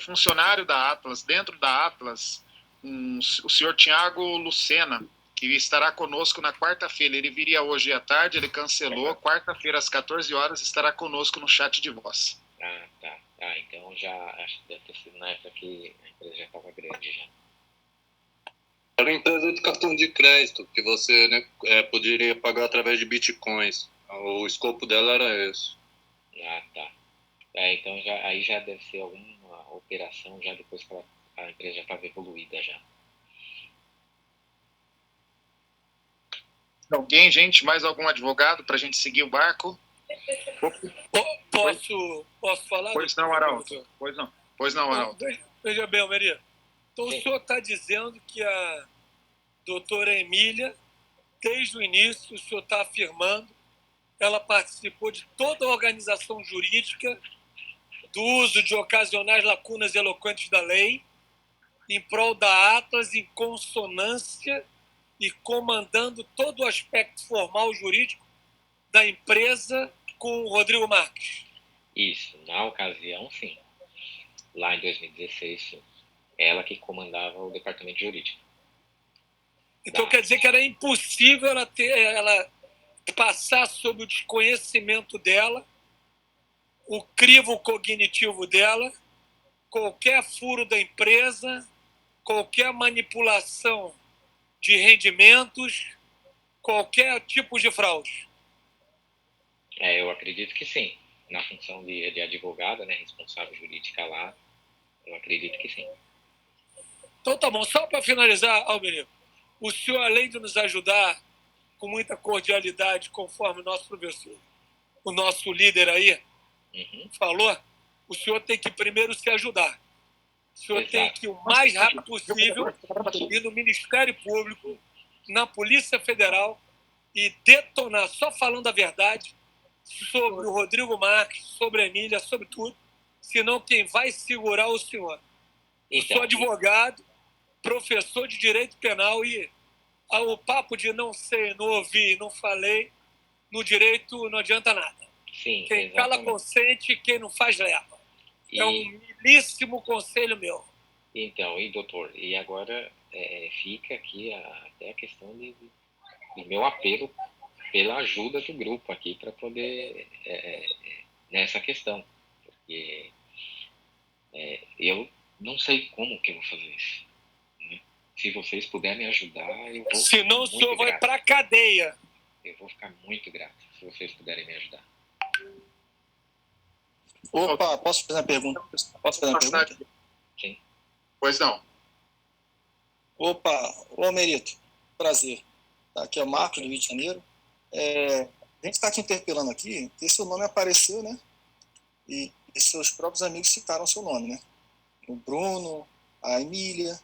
funcionário da Atlas, dentro da Atlas, o senhor Tiago Lucena, que estará conosco na quarta-feira. Ele viria hoje à tarde, ele cancelou. Quarta-feira, às 14 horas, estará conosco no chat de voz. Tá. Então já acho que deve ter sido na época que a empresa já estava grande já. Era uma empresa de cartão de crédito, que você, né, poderia pagar através de bitcoins. O escopo dela era esse. Tá. Então aí já deve ser alguma operação já depois que a empresa já estava evoluída já. Alguém, gente, mais algum advogado para a gente seguir o barco? Posso falar? Pois não, Arauto. Pois não, Arauto. Veja bem, Maria. Então, o senhor está dizendo que a doutora Emília, desde o início, o senhor está afirmando, ela participou de toda a organização jurídica do uso de ocasionais lacunas eloquentes da lei, em prol da Atlas, em consonância e comandando todo o aspecto formal jurídico da empresa com o Rodrigo Marques. Isso, na ocasião, sim. Lá em 2016, sim. Ela que comandava o departamento jurídico. Então quer dizer que era impossível ela passar sob o desconhecimento dela, o crivo cognitivo dela, qualquer furo da empresa, qualquer manipulação de rendimentos, qualquer tipo de fraude. Eu acredito que sim. Na função de advogada, né, responsável jurídica lá, eu acredito que sim. Então tá bom, só para finalizar, Almerico, o senhor, além de nos ajudar com muita cordialidade, conforme o nosso professor, o nosso líder aí falou, o senhor tem que primeiro se ajudar. O senhor tem que, o mais rápido possível, ir no Ministério Público, na Polícia Federal e detonar, só falando a verdade, sobre o Rodrigo Marques, sobre a Emília, sobre tudo, senão quem vai segurar o senhor. Eu sou advogado, professor de direito penal e o papo de não sei, não ouvi, não falei, no direito não adianta nada. Sim, quem cala consente, quem não faz leva. É um milíssimo conselho meu. Então, doutor, e agora fica aqui até a questão do meu apelo pela ajuda do grupo aqui para poder nessa questão. Porque eu não sei como que eu vou fazer isso. Né? Se vocês puderem me ajudar, eu vou. Senão o senhor vai para a cadeia. Eu vou ficar muito grato se vocês puderem me ajudar. Opa, posso fazer uma pergunta? Sim. Pois não. Opa, Almerito, prazer. Aqui é o Marcos, do Rio de Janeiro. A gente está te interpelando aqui, e seu nome apareceu, né? e seus próprios amigos citaram seu nome, né? O Bruno, a Emília,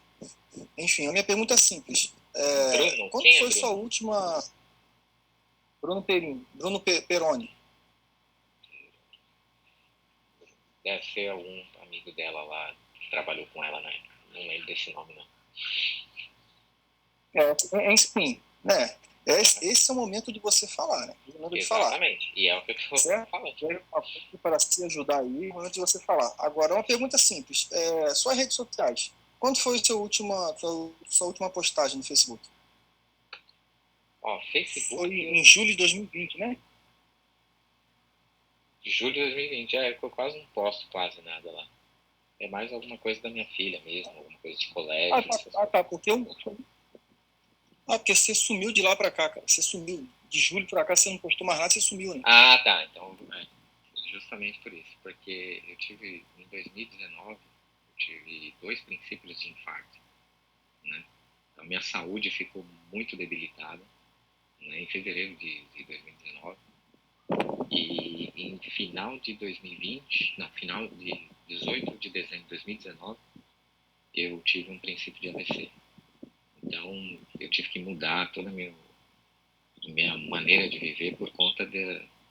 enfim, a minha pergunta é simples. Bruno? Quando Quem foi é Bruno? sua última... Bruno Peroni. Deve ser algum amigo dela lá que trabalhou com ela na época. Não lembro desse nome, não. Enfim, né? Esse é o momento de você falar, né? Exatamente. E é o que eu estou falando. Para se ajudar aí, é o momento de você falar. Agora, uma pergunta simples. Suas redes sociais. Quando foi sua última postagem no Facebook? Facebook... Foi em julho de 2020, né? Julho de 2020, eu quase não posto quase nada lá. É mais alguma coisa da minha filha mesmo, alguma coisa de colégio. Porque você sumiu de lá pra cá, cara. Você sumiu. De julho pra cá você não postou mais nada, você sumiu, né? Ah, tá. Então, justamente por isso. Porque eu tive, em 2019, eu tive 2 princípios de infarto, né? Então, minha saúde ficou muito debilitada, né, em fevereiro de 2019. E em final de 2020, final de 18 de dezembro de 2019, eu tive um princípio de AVC. Então, eu tive que mudar toda a minha maneira de viver por conta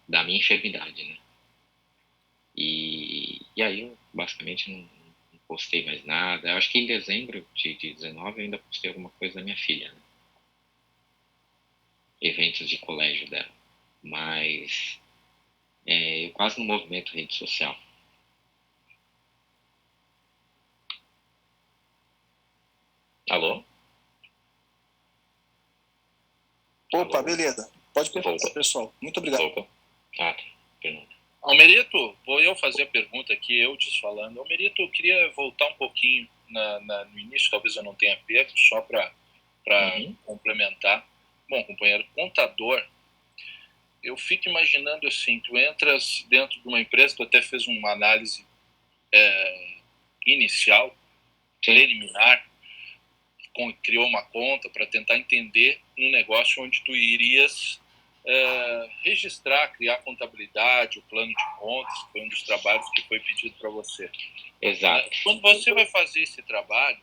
da minha enfermidade, né? E aí eu basicamente não postei mais nada. Eu acho que em dezembro de 19 eu ainda postei alguma coisa da minha filha, né? Eventos de colégio dela. Mas eu quase não movimento rede social. Alô? Opa, alô? Beleza. Pode perguntar, pessoal. Muito obrigado. Opa. Tá. Almerito, vou eu fazer a pergunta aqui, eu te falando. Almerito, eu queria voltar um pouquinho no início, talvez eu não tenha pego, só para complementar. Bom, companheiro, contador, eu fico imaginando assim, tu entras dentro de uma empresa, tu até fez uma análise inicial, preliminar, criou uma conta para tentar entender no negócio onde tu irias registrar, criar contabilidade, o plano de contas, que foi um dos trabalhos que foi pedido para você. Exato. Quando você vai fazer esse trabalho,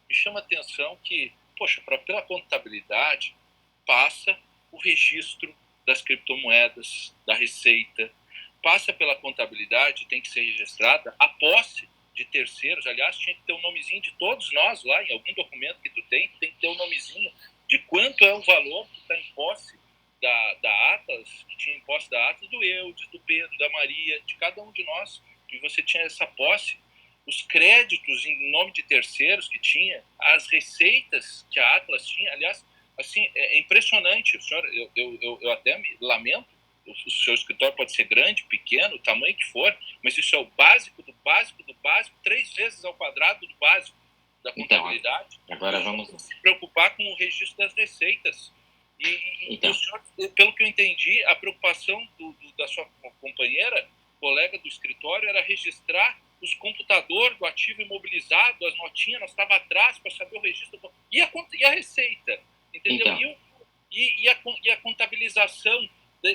me chama a atenção que, poxa, pela contabilidade, passa o registro das criptomoedas, da receita, passa pela contabilidade, tem que ser registrada a posse de terceiros. Aliás, tinha que ter o nomezinho de todos nós lá, em algum documento que tu tem que ter o nomezinho de quanto é o valor que está em posse da Atlas, que tinha em posse da Atlas, do Eudes, do Pedro, da Maria, de cada um de nós, que você tinha essa posse, os créditos em nome de terceiros que tinha, as receitas que a Atlas tinha. Aliás, assim, é impressionante, o senhor, eu até me lamento, o seu escritório pode ser grande, pequeno, o tamanho que for, mas isso é o básico do básico do básico, 3 vezes ao quadrado do básico da contabilidade. Então, agora vamos se preocupar com o registro das receitas. Então, o senhor, pelo que eu entendi, a preocupação da sua companheira, colega do escritório, era registrar os computadores do ativo imobilizado, as notinhas, nós estava atrás para saber o registro. E a receita, entendeu? Então. E a contabilização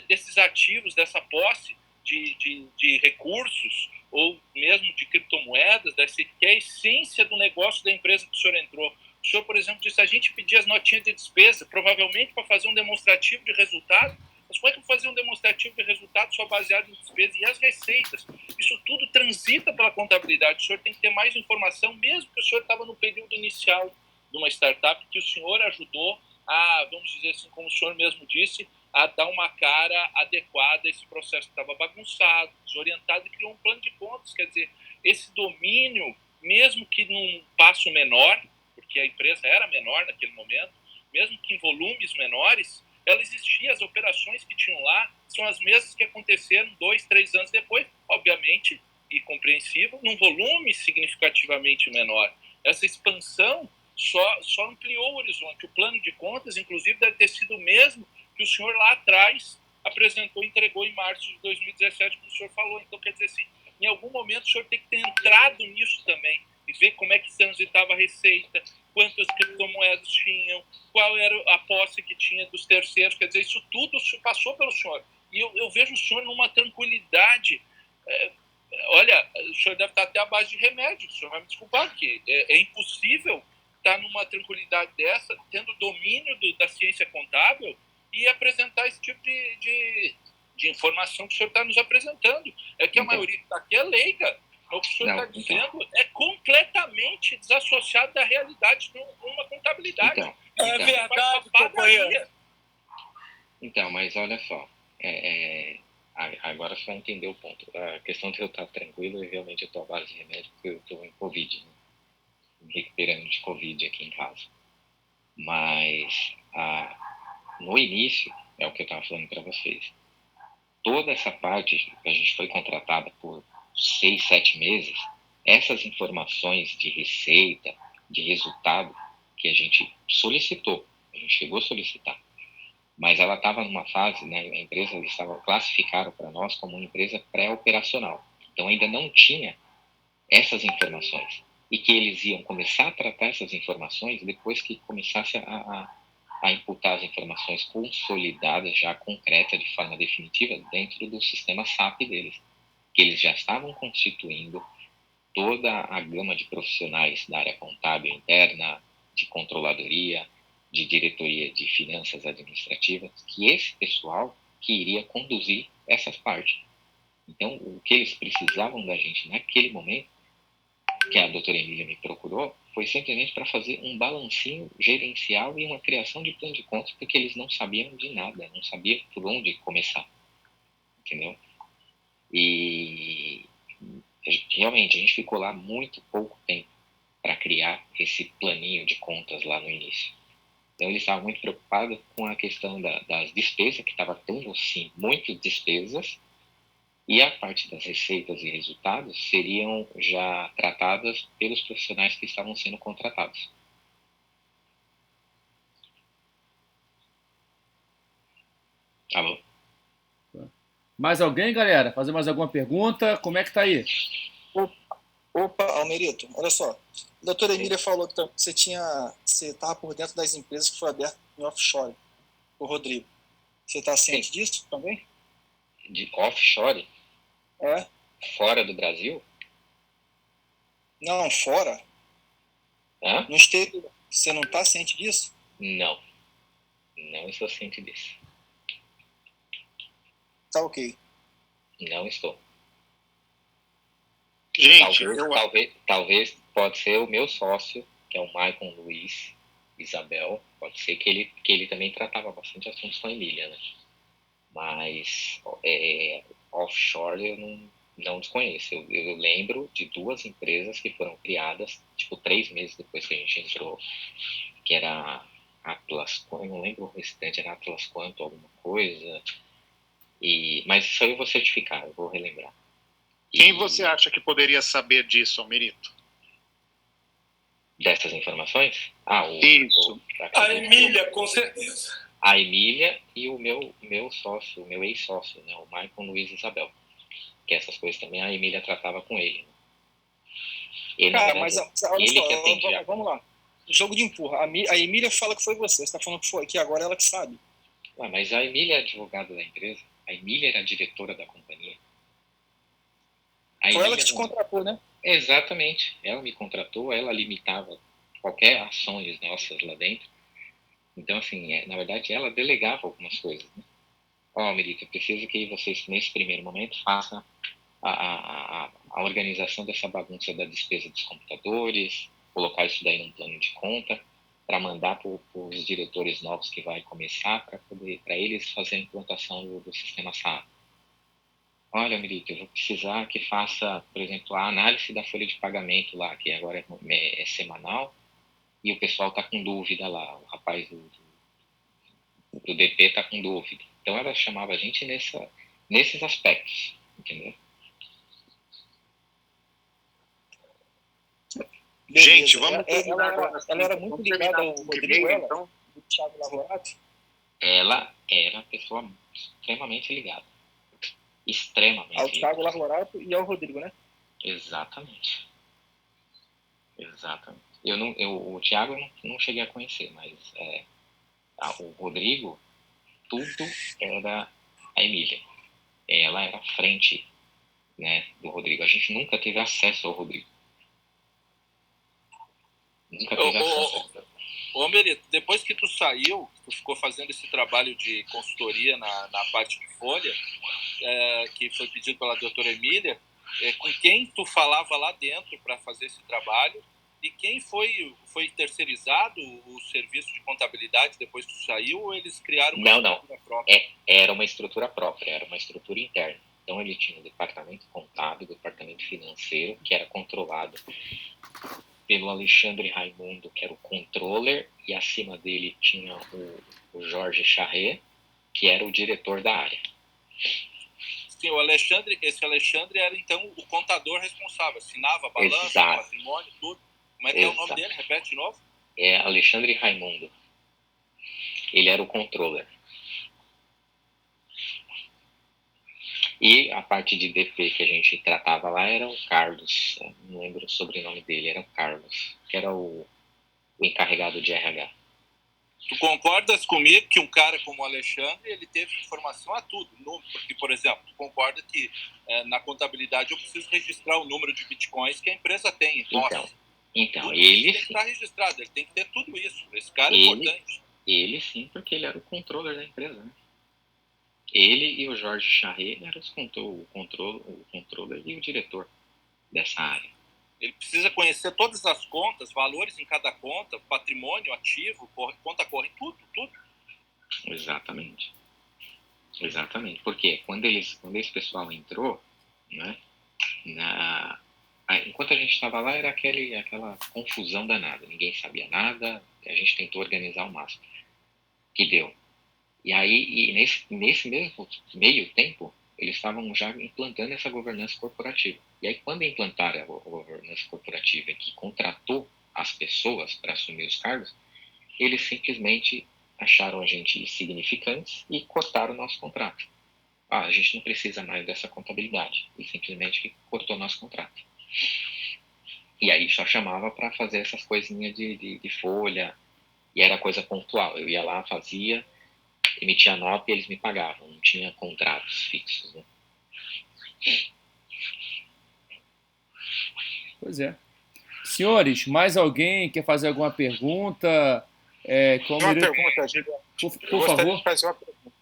desses ativos, dessa posse de recursos, ou mesmo de criptomoedas, que é a essência do negócio da empresa que o senhor entrou. O senhor, por exemplo, disse, a gente pedia as notinhas de despesa, provavelmente para fazer um demonstrativo de resultado, mas como é que eu fazer um demonstrativo de resultado só baseado em despesa? E as receitas? Isso tudo transita pela contabilidade. O senhor tem que ter mais informação, mesmo que o senhor estava no período inicial de uma startup, que o senhor ajudou a, vamos dizer assim, como o senhor mesmo disse, a dar uma cara adequada a esse processo que estava bagunçado, desorientado, e criou um plano de contas. Quer dizer, esse domínio, mesmo que num passo menor, porque a empresa era menor naquele momento, mesmo que em volumes menores, ela existia. As operações que tinham lá são as mesmas que aconteceram 2, 3 anos depois, obviamente, e compreensível, num volume significativamente menor. Essa expansão só ampliou o horizonte. O plano de contas, inclusive, deve ter sido o mesmo que o senhor lá atrás apresentou e entregou em março de 2017, como o senhor falou. Então, quer dizer assim, em algum momento o senhor tem que ter entrado nisso também e ver como é que transitava a receita, quantas criptomoedas tinham, qual era a posse que tinha dos terceiros. Quer dizer, isso tudo passou pelo senhor. E eu vejo o senhor numa tranquilidade olha, o senhor deve estar até à base de remédio, o senhor vai me desculpar, porque é impossível estar numa tranquilidade dessa, tendo domínio da ciência contábil e apresentar esse tipo de informação que o senhor está nos apresentando. É que a maioria que está aqui é leiga. O que o senhor está dizendo é completamente desassociado da realidade numa contabilidade. É verdade, companheiro. Então, mas olha só, agora você vai entender o ponto. A questão de eu estar tranquilo, realmente eu estou à base de remédio porque eu estou em Covid, né? Me recuperando de Covid aqui em casa. Mas no início, é o que eu estava falando para vocês, toda essa parte, a gente foi contratada por 6, 7 meses, essas informações de receita, de resultado, que a gente solicitou, a gente chegou a solicitar, mas ela estava numa fase, né, a empresa classificaram para nós como uma empresa pré-operacional, então ainda não tinha essas informações, e que eles iam começar a tratar essas informações depois que começasse a imputar as informações consolidadas, já concretas, de forma definitiva, dentro do sistema SAP deles, que eles já estavam constituindo toda a gama de profissionais da área contábil interna, de controladoria, de diretoria de finanças administrativas, que esse pessoal que iria conduzir essas partes. Então, o que eles precisavam da gente naquele momento, que a doutora Emília me procurou, foi simplesmente para fazer um balancinho gerencial e uma criação de plano de contas, porque eles não sabiam de nada, não sabiam por onde começar, entendeu? E realmente a gente ficou lá muito pouco tempo para criar esse planinho de contas lá no início. Então eles estavam muito preocupados com a questão das despesas, que estava tendo assim muitas despesas, e a parte das receitas e resultados seriam já tratadas pelos profissionais que estavam sendo contratados. Alô? Mais alguém, galera? Fazer mais alguma pergunta? Como é que tá aí? Opa, Almerito, olha só. A doutora Emília falou que você estava por dentro das empresas que foi aberta em offshore, o Rodrigo. Você está ciente disso também? De offshore? É. Fora do Brasil? Não, fora. Hã? No exterior. Você não está ciente disso? Não. Não estou ciente disso. Tá ok. Não estou. Gente, talvez pode ser o meu sócio, que é o Maicon Luiz Isabel, pode ser que ele também tratava bastante assuntos com a Emília, né? Mas offshore eu não desconheço. Eu lembro de 2 empresas que foram criadas, tipo, 3 meses depois que a gente entrou, que era Atlas, eu não lembro o restante, era Atlas Quanto, alguma coisa. Mas isso aí eu vou certificar, eu vou relembrar. Quem você acha que poderia saber disso, Almerito? Dessas informações? Isso. A Emília, com certeza. A Emília e o meu sócio, o meu ex-sócio, né, o Maicon Luiz Isabel. Que essas coisas também a Emília tratava com ele. Né? Cara, mas olha só, vamos lá. Jogo de empurra. A Emília fala que foi você está falando que foi, que agora ela que sabe. Mas a Emília é advogada da empresa. A Emília era a diretora da companhia. Foi ela que te contratou, né? Exatamente. Ela me contratou, ela limitava qualquer ações nossas lá dentro. Então, assim, na verdade, ela delegava algumas coisas, né? Almerito, eu preciso que vocês, nesse primeiro momento, façam a organização dessa bagunça da despesa dos computadores, colocar isso daí num plano de conta, para mandar para os diretores novos que vai começar, para eles fazerem a implantação do sistema SAP. Olha, Milito, eu vou precisar que faça, por exemplo, a análise da folha de pagamento lá, que agora é semanal, e o pessoal está com dúvida lá, o rapaz do DP está com dúvida. Então ela chamava a gente nesses aspectos, entendeu? Beleza. Gente, vamos ela era muito ligada ao Rodrigo, então, do Thiago Lavorato? Ela era uma pessoa extremamente ligada. Extremamente ao Thiago Lavorato e ao Rodrigo, né? Exatamente. O Thiago eu não cheguei a conhecer, mas o Rodrigo, tudo era a Emília. Ela era a frente né, do Rodrigo. A gente nunca teve acesso ao Rodrigo. Nunca teve acesso. Ô, Merito, depois que tu saiu, tu ficou fazendo esse trabalho de consultoria na parte de folha, que foi pedido pela doutora Emília, com quem tu falava lá dentro para fazer esse trabalho e quem foi terceirizado o serviço de contabilidade depois que tu saiu ou eles criaram uma estrutura própria? Era uma estrutura própria, era uma estrutura interna. Então ele tinha o departamento contábil, o departamento financeiro, que era controlado pelo Alexandre Raimundo, que era o controller, e acima dele tinha o Jorge Charret, que era o diretor da área. Sim, esse Alexandre era então o contador responsável, assinava balanço, patrimônio, tudo. Como é que é o nome dele? Repete de novo. É Alexandre Raimundo. Ele era o controller. E a parte de DP que a gente tratava lá era o Carlos, não lembro o sobrenome dele, era o Carlos, que era o encarregado de RH. Tu concordas comigo que um cara como o Alexandre, ele teve informação a tudo? Porque, por exemplo, tu concorda que na contabilidade eu preciso registrar o número de bitcoins que a empresa tem. Então ele tem que estar registrado, ele tem que ter tudo isso. Esse cara é importante. Ele sim, porque ele era o controller da empresa, né? Ele e o Jorge Charret eram o controller e o diretor dessa área. Ele precisa conhecer todas as contas, valores em cada conta, patrimônio, ativo, conta corrente, tudo. Exatamente. Porque quando esse pessoal entrou, né, enquanto a gente estava lá, era aquela confusão danada. Ninguém sabia nada, a gente tentou organizar o máximo que deu. E aí, nesse mesmo meio tempo, eles estavam já implantando essa governança corporativa. E aí, quando implantaram a governança corporativa que contratou as pessoas para assumir os cargos, eles simplesmente acharam a gente insignificantes e cortaram o nosso contrato. A gente não precisa mais dessa contabilidade. E simplesmente cortou nosso contrato. E aí só chamava para fazer essas coisinhas de folha, e era coisa pontual. Eu ia lá, fazia, emitia nota e eles me pagavam. Não tinha contratos fixos, né? Pois é. Senhores, mais alguém quer fazer alguma pergunta? Uma pergunta, Gilberto. Por favor. De fazer uma pergunta.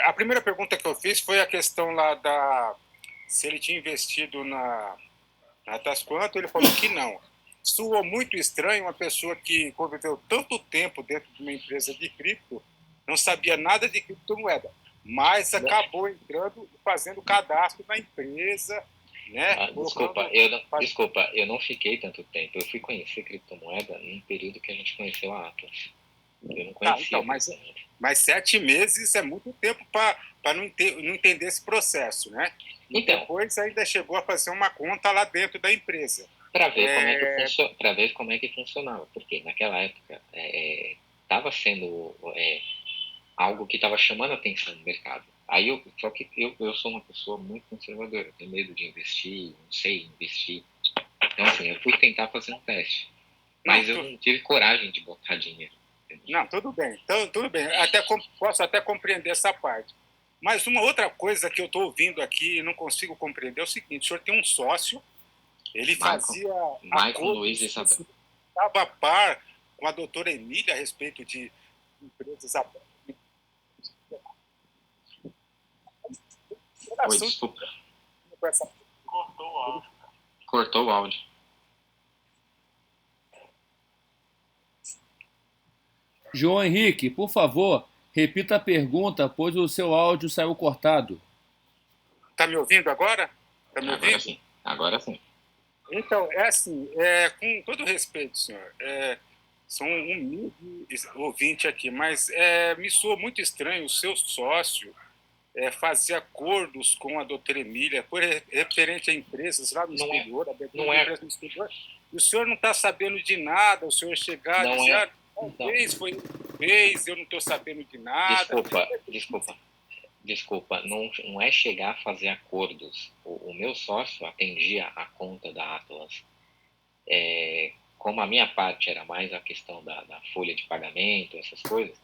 A primeira pergunta que eu fiz foi a questão lá se ele tinha investido na Tasquanto. Ele falou que não. Soou muito estranho uma pessoa que conviveu tanto tempo dentro de uma empresa de cripto, não sabia nada de criptomoeda, mas acabou entrando e fazendo cadastro na empresa, né? Desculpa, eu não fiquei tanto tempo. Eu fui conhecer criptomoeda num período que a gente conheceu a Atlas. Eu não conhecia. Mas 7 meses é muito tempo para não entender esse processo, né? E depois ainda chegou a fazer uma conta lá dentro da empresa. Para ver como é que funcionava, porque naquela época estava sendo algo que estava chamando a atenção no mercado. Só que eu sou uma pessoa muito conservadora, tenho medo de investir, não sei investir. Então, assim, eu fui tentar fazer um teste, mas eu não tive coragem de botar dinheiro. Não, tudo bem. Então, tudo bem. Posso até compreender essa parte. Mas uma outra coisa que eu estou ouvindo aqui e não consigo compreender é o seguinte: o senhor tem um sócio, ele fazia Luiz Isabel. Estava a par com a doutora Emília a respeito de empresas abertas. Oi, desculpa. Cortou o áudio. João Henrique, por favor, repita a pergunta, pois o seu áudio saiu cortado. Está me ouvindo agora? Está me ouvindo? Sim. Agora sim. Então, assim, com todo respeito, senhor, sou um humilde ouvinte aqui, mas me soa muito estranho o seu sócio fazer acordos com a doutora Emília referente a empresas lá no exterior, empresas no exterior, e o senhor não está sabendo de nada, o senhor chegar e dizer, talvez foi vez, eu não estou sabendo de nada. Desculpa, não é chegar a fazer acordos. O meu sócio atendia a conta da Atlas. Como a minha parte era mais a questão da folha de pagamento, essas coisas,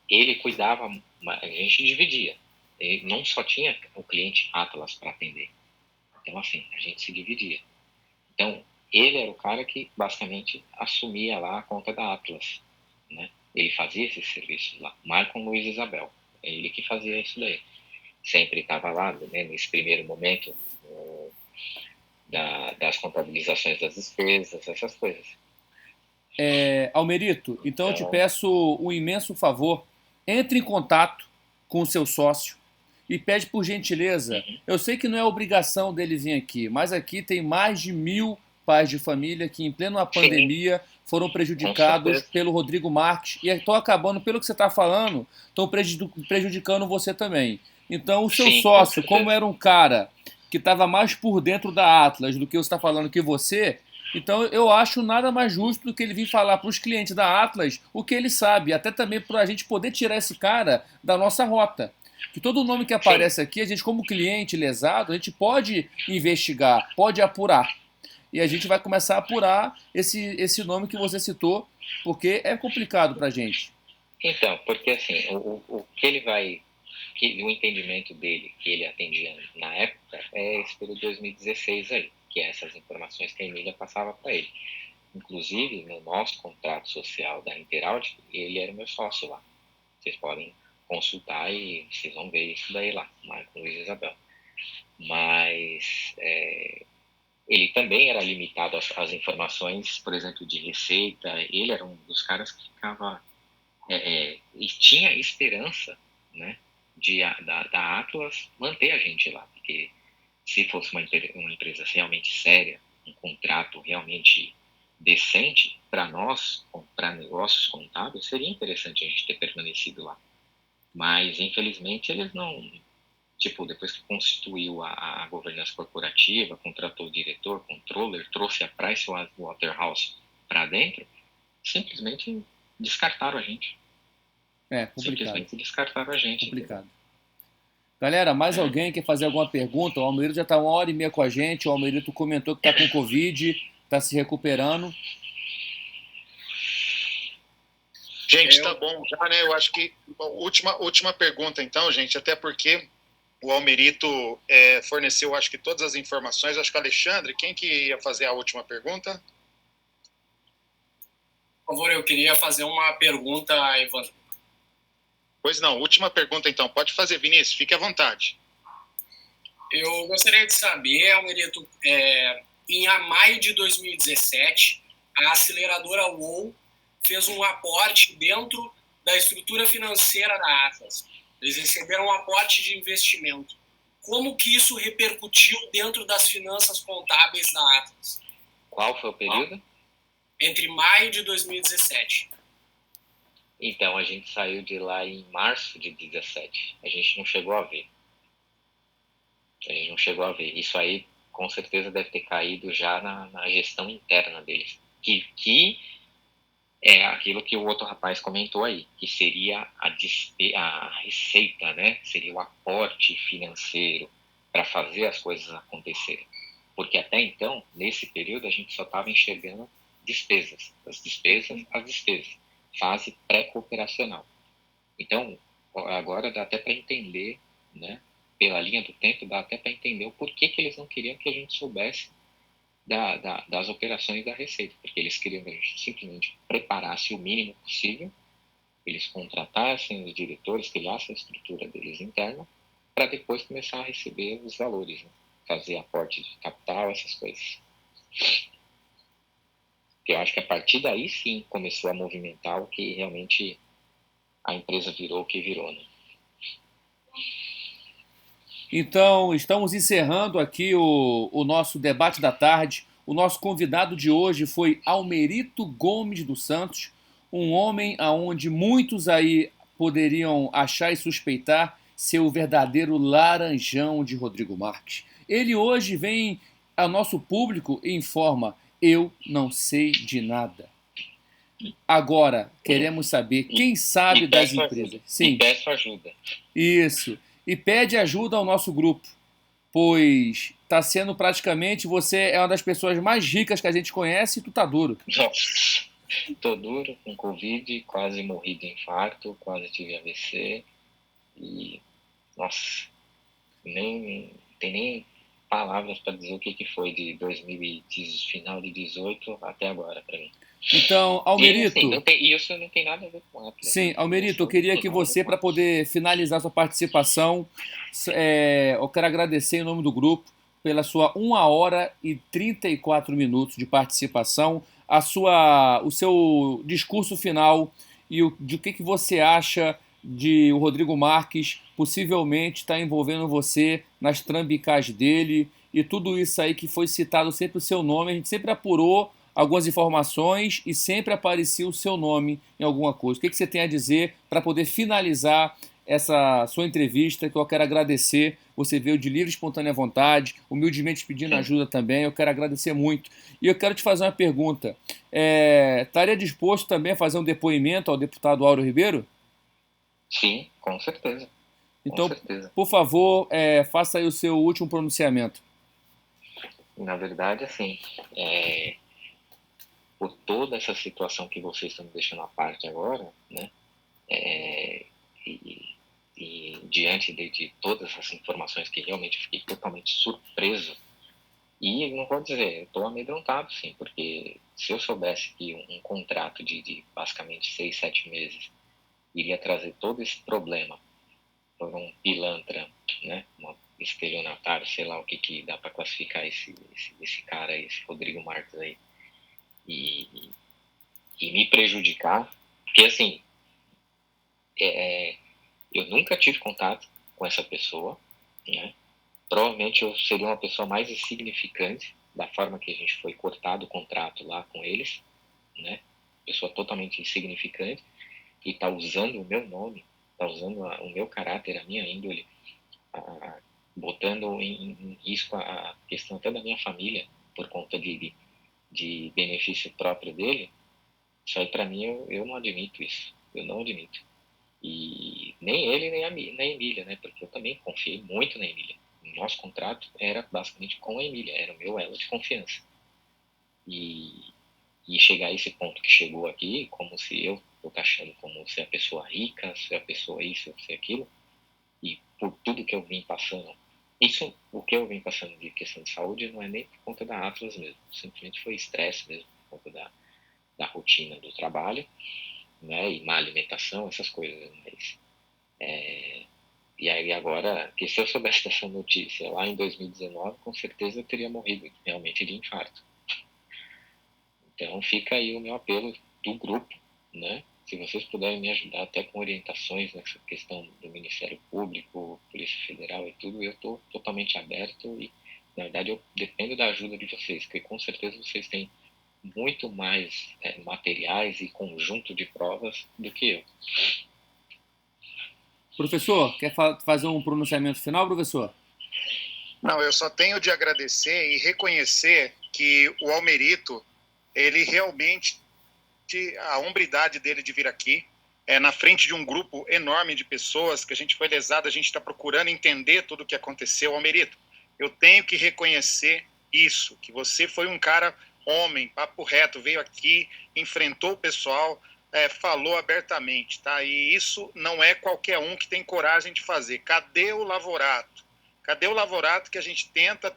ele cuidava, a gente dividia. ele não só tinha o cliente Atlas para atender. Então, assim, a gente se dividia. Então, ele era o cara que, basicamente, assumia lá a conta da Atlas, né? Ele fazia esses serviços lá. Marcon Luiz Isabel. É ele que fazia isso daí. Sempre estava lá, né, nesse primeiro momento das contabilizações das despesas, essas coisas. Almerito, então eu te peço um imenso favor. Entre em contato com o seu sócio e pede por gentileza. Eu sei que não é obrigação dele vir aqui, mas aqui tem mais de 1.000 pais de família que, em plena pandemia, foram prejudicados pelo Rodrigo Marques e estão acabando, pelo que você está falando, estão prejudicando você também. Então, o seu sócio, como era um cara que estava mais por dentro da Atlas do que você está falando que você, então eu acho nada mais justo do que ele vir falar para os clientes da Atlas o que ele sabe, até também para a gente poder tirar esse cara da nossa rota. Que todo nome que aparece aqui, a gente como cliente lesado, a gente pode investigar, pode apurar. E a gente vai começar a apurar esse nome que você citou, porque é complicado para a gente. Então, porque assim, o que ele vai... o entendimento dele, que ele atendia na época, é esse período de 2016 aí, que é essas informações que a Emília passava para ele. Inclusive, no nosso contrato social da Interaudi, ele era o meu sócio lá. Vocês podem consultar e vocês vão ver isso daí lá, Marcon Luiz Isabel. Mas ele também era limitado às informações, por exemplo, de receita. Ele era um dos caras que ficava... e tinha esperança, né, da Atlas manter a gente lá, porque se fosse uma empresa realmente séria, um contrato realmente decente, para nós, para negócios contábeis, seria interessante a gente ter permanecido lá. Mas, infelizmente, eles não... depois que constituiu a governança corporativa, contratou o diretor, controller, trouxe a Pricewaterhouse para dentro, simplesmente descartaram a gente. Complicado. Simplesmente descartaram a gente. Complicado. Galera, mais alguém quer fazer alguma pergunta? O Almerito já está 1h30 com a gente. O Almerito comentou que está com Covid, está se recuperando. Gente, tá bom já, né? Eu acho que última pergunta, então, gente, até porque o Almerito forneceu, acho que todas as informações. Acho que Alexandre, quem que ia fazer a última pergunta? Por favor, eu queria fazer uma pergunta a Evandro. Pois não, última pergunta então. Pode fazer, Vinícius, fique à vontade. Eu gostaria de saber, Almerito, em maio de 2017, a aceleradora WOW fez um aporte dentro da estrutura financeira da Atlas. Eles receberam um aporte de investimento. Como que isso repercutiu dentro das finanças contábeis da Atlas? Qual foi o período? Entre maio de 2017. Então, a gente saiu de lá em março de 2017. A gente não chegou a ver. Isso aí, com certeza, deve ter caído já na gestão interna deles. Que é aquilo que o outro rapaz comentou aí, que seria a receita, né? Seria o aporte financeiro para fazer as coisas acontecerem. Porque até então, nesse período, a gente só estava enxergando despesas. As despesas. Fase pré-cooperacional. Então, agora dá até para entender, né? Pela linha do tempo, dá até para entender o porquê que eles não queriam que a gente soubesse das operações da Receita, porque eles queriam que a gente simplesmente preparasse o mínimo possível, eles contratassem os diretores, criassem a estrutura deles interna, para depois começar a receber os valores, né? Fazer aporte de capital, essas coisas. Porque eu acho que a partir daí sim começou a movimentar o que realmente a empresa virou o que virou, né? Então, estamos encerrando aqui o nosso debate da tarde. O nosso convidado de hoje foi Almerito Gomes dos Santos, um homem aonde muitos aí poderiam achar e suspeitar ser o verdadeiro laranjão de Rodrigo Marques. Ele hoje vem ao nosso público e informa: eu não sei de nada. Agora, queremos saber quem sabe das empresas. Sim. E peço ajuda. Isso. E pede ajuda ao nosso grupo, pois está sendo praticamente, você é uma das pessoas mais ricas que a gente conhece e tu tá duro. Nossa, tô duro com Covid, quase morri de infarto, quase tive AVC e Nossa, nem tem nem palavras para dizer o que foi de final de 18 até agora para mim. Então, Almerito... Isso não tem nada a ver com Atlas. Sim, Almerito, eu queria que você, para poder finalizar sua participação, eu quero agradecer em nome do grupo pela sua 1 hora e 34 minutos de participação, o seu discurso final e de o que você acha de o Rodrigo Marques possivelmente estar envolvendo você nas trambicais dele e tudo isso aí que foi citado sempre o seu nome, a gente sempre apurou algumas informações e sempre aparecia o seu nome em alguma coisa. O que você tem a dizer para poder finalizar essa sua entrevista, que eu quero agradecer. Você veio de livre e espontânea vontade, humildemente pedindo ajuda também, eu quero agradecer muito. E eu quero te fazer uma pergunta. Estaria disposto também a fazer um depoimento ao deputado Áureo Ribeiro? Sim, com certeza. Então, por favor, faça aí o seu último pronunciamento. Na verdade, assim, por toda essa situação que vocês estão me deixando à parte agora, né, e diante de todas essas informações que realmente fiquei totalmente surpreso, e não vou dizer, eu estou amedrontado, sim, porque se eu soubesse que um contrato de basicamente 6, 7 meses iria trazer todo esse problema por um pilantra, né, um estelionatário, sei lá o que dá para classificar esse cara aí, esse Rodrigo Marques aí, e me prejudicar, porque assim, eu nunca tive contato com essa pessoa, né? Provavelmente eu seria uma pessoa mais insignificante da forma que a gente foi cortado o contrato lá com eles, né? Pessoa totalmente insignificante e está usando o meu nome, está usando o meu caráter, a minha índole, botando em risco a questão até da minha família por conta de benefício próprio dele. Isso aí, para mim, eu não admito isso. Eu não admito. E nem ele, nem a Emília, né? Porque eu também confiei muito na Emília. O nosso contrato era basicamente com a Emília, era o meu elo de confiança. E chegar a esse ponto que chegou aqui, como se eu estou taxando como ser a pessoa rica, ser a pessoa isso, ser aquilo, e por tudo que eu vim passando, o que eu vim passando de questão de saúde não é nem por conta da Atlas mesmo, simplesmente foi estresse mesmo, por conta da rotina do trabalho, né, e má alimentação, essas coisas, mas e aí agora, que se eu soubesse dessa notícia lá em 2019, com certeza eu teria morrido realmente de infarto. Então fica aí o meu apelo do grupo, né? Se vocês puderem me ajudar até com orientações nessa questão do Ministério Público, Polícia Federal e tudo, eu estou totalmente aberto e, na verdade, eu dependo da ajuda de vocês, porque com certeza vocês têm muito mais materiais e conjunto de provas do que eu. Professor, quer fazer um pronunciamento final, professor? Não, eu só tenho de agradecer e reconhecer que o Almerito, ele realmente, a hombridade dele de vir aqui, na frente de um grupo enorme de pessoas que a gente foi lesado, a gente está procurando entender tudo o que aconteceu. Almerito, eu tenho que reconhecer isso, que você foi um cara homem, papo reto, veio aqui, enfrentou o pessoal, falou abertamente, tá? E isso não é qualquer um que tem coragem de fazer. Cadê o Lavorato? Cadê o Lavorato que a gente tenta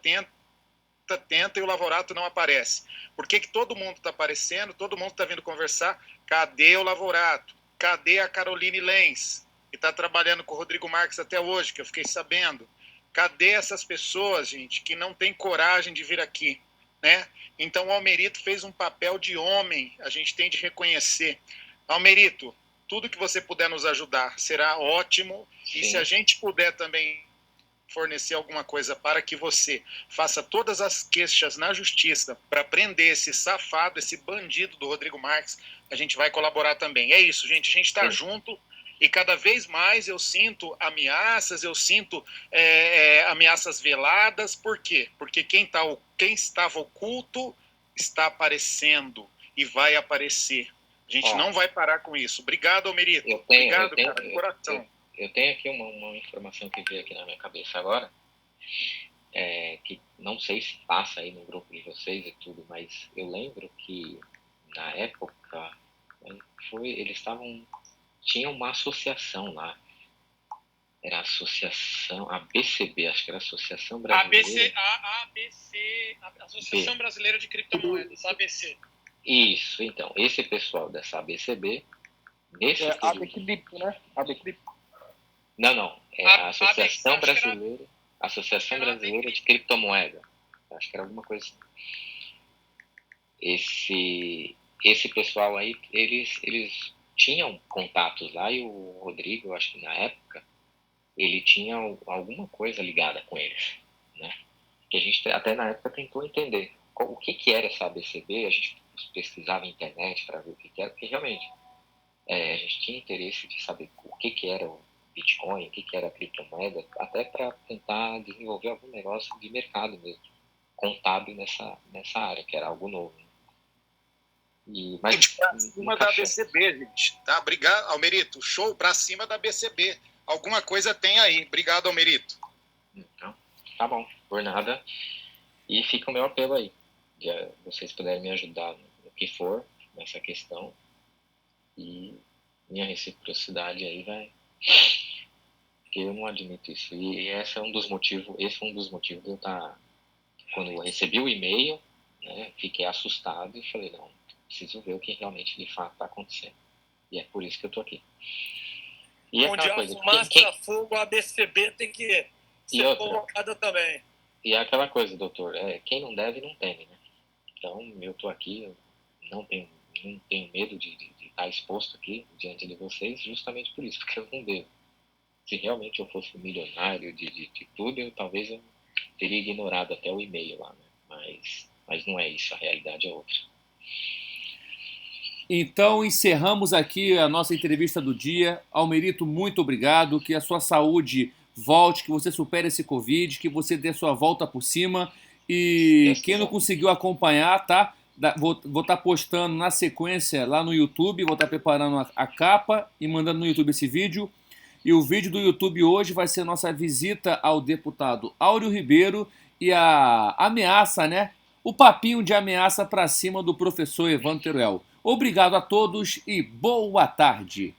e o Lavorato não aparece? Por que todo mundo está aparecendo, todo mundo está vindo conversar? Cadê o Lavorato? Cadê a Caroline Lenz, que está trabalhando com o Rodrigo Marques até hoje, que eu fiquei sabendo? Cadê essas pessoas, gente, que não tem coragem de vir aqui, né? Então o Almerito fez um papel de homem, a gente tem de reconhecer. Almerito, tudo que você puder nos ajudar será ótimo. Sim. E se a gente puder também fornecer alguma coisa para que você faça todas as queixas na justiça para prender esse safado, esse bandido do Rodrigo Marques, a gente vai colaborar também. É isso, gente, a gente está junto e cada vez mais eu sinto ameaças, ameaças veladas. Por quê? Porque quem estava oculto está aparecendo e vai aparecer. A gente não vai parar com isso. Obrigado, Almerito. Obrigado, cara, de coração. Eu tenho aqui uma informação que veio aqui na minha cabeça agora, que não sei se passa aí no grupo de vocês e tudo, mas eu lembro que na época eles tinham uma associação lá, Era a associação, ABCB, acho que era a Associação Brasileira... Associação Brasileira de Criptomoedas, ABC. Isso, então, esse pessoal dessa ABCB... ABCB, né? ABCB. Não, é a Associação Brasileira... Associação Brasileira de Criptomoeda. Acho que era alguma coisa assim. Esse pessoal aí, eles tinham contatos lá, e o Rodrigo, eu acho que na época, ele tinha alguma coisa ligada com eles, né? Que a gente até na época tentou entender o que era essa ABCB. A gente pesquisava na internet para ver o que era, porque realmente a gente tinha interesse de saber o que era o Bitcoin, o que era a criptomoeda, até para tentar desenvolver algum negócio de mercado mesmo, contábil nessa área, que era algo novo. Mas pra cima da BCB, gente. Tá? Obrigado, Almerito. Show pra cima da BCB. Alguma coisa tem aí. Obrigado, Almerito. Então, tá bom. Por nada. E fica o meu apelo aí. Se vocês puderem me ajudar no que for, nessa questão. E minha reciprocidade aí vai... Porque eu não admito isso. E esse foi um dos motivos de eu estar... Quando eu recebi o e-mail, né, fiquei assustado e falei, não, preciso ver o que realmente de fato está acontecendo. E é por isso que eu estou aqui. E onde há fumaça, fogo, a ABCB tem que ser convocada também. E é aquela coisa, doutor, quem não deve não teme, né? Então, eu estou aqui, eu não tenho medo de estar exposto aqui diante de vocês, justamente por isso, porque eu não devo. Se realmente eu fosse um milionário de tudo, talvez eu teria ignorado até o e-mail lá, né? Mas não é isso, a realidade é outra. Então, encerramos aqui a nossa entrevista do dia. Almerito, muito obrigado, que a sua saúde volte, que você supere esse Covid, que você dê sua volta por cima. E quem não conseguiu acompanhar, tá? Vou estar postando na sequência lá no YouTube, vou estar preparando a capa e mandando no YouTube esse vídeo. E o vídeo do YouTube hoje vai ser nossa visita ao deputado Áureo Ribeiro e a ameaça, né? O papinho de ameaça para cima do professor Evandro Teruel. Obrigado a todos e boa tarde.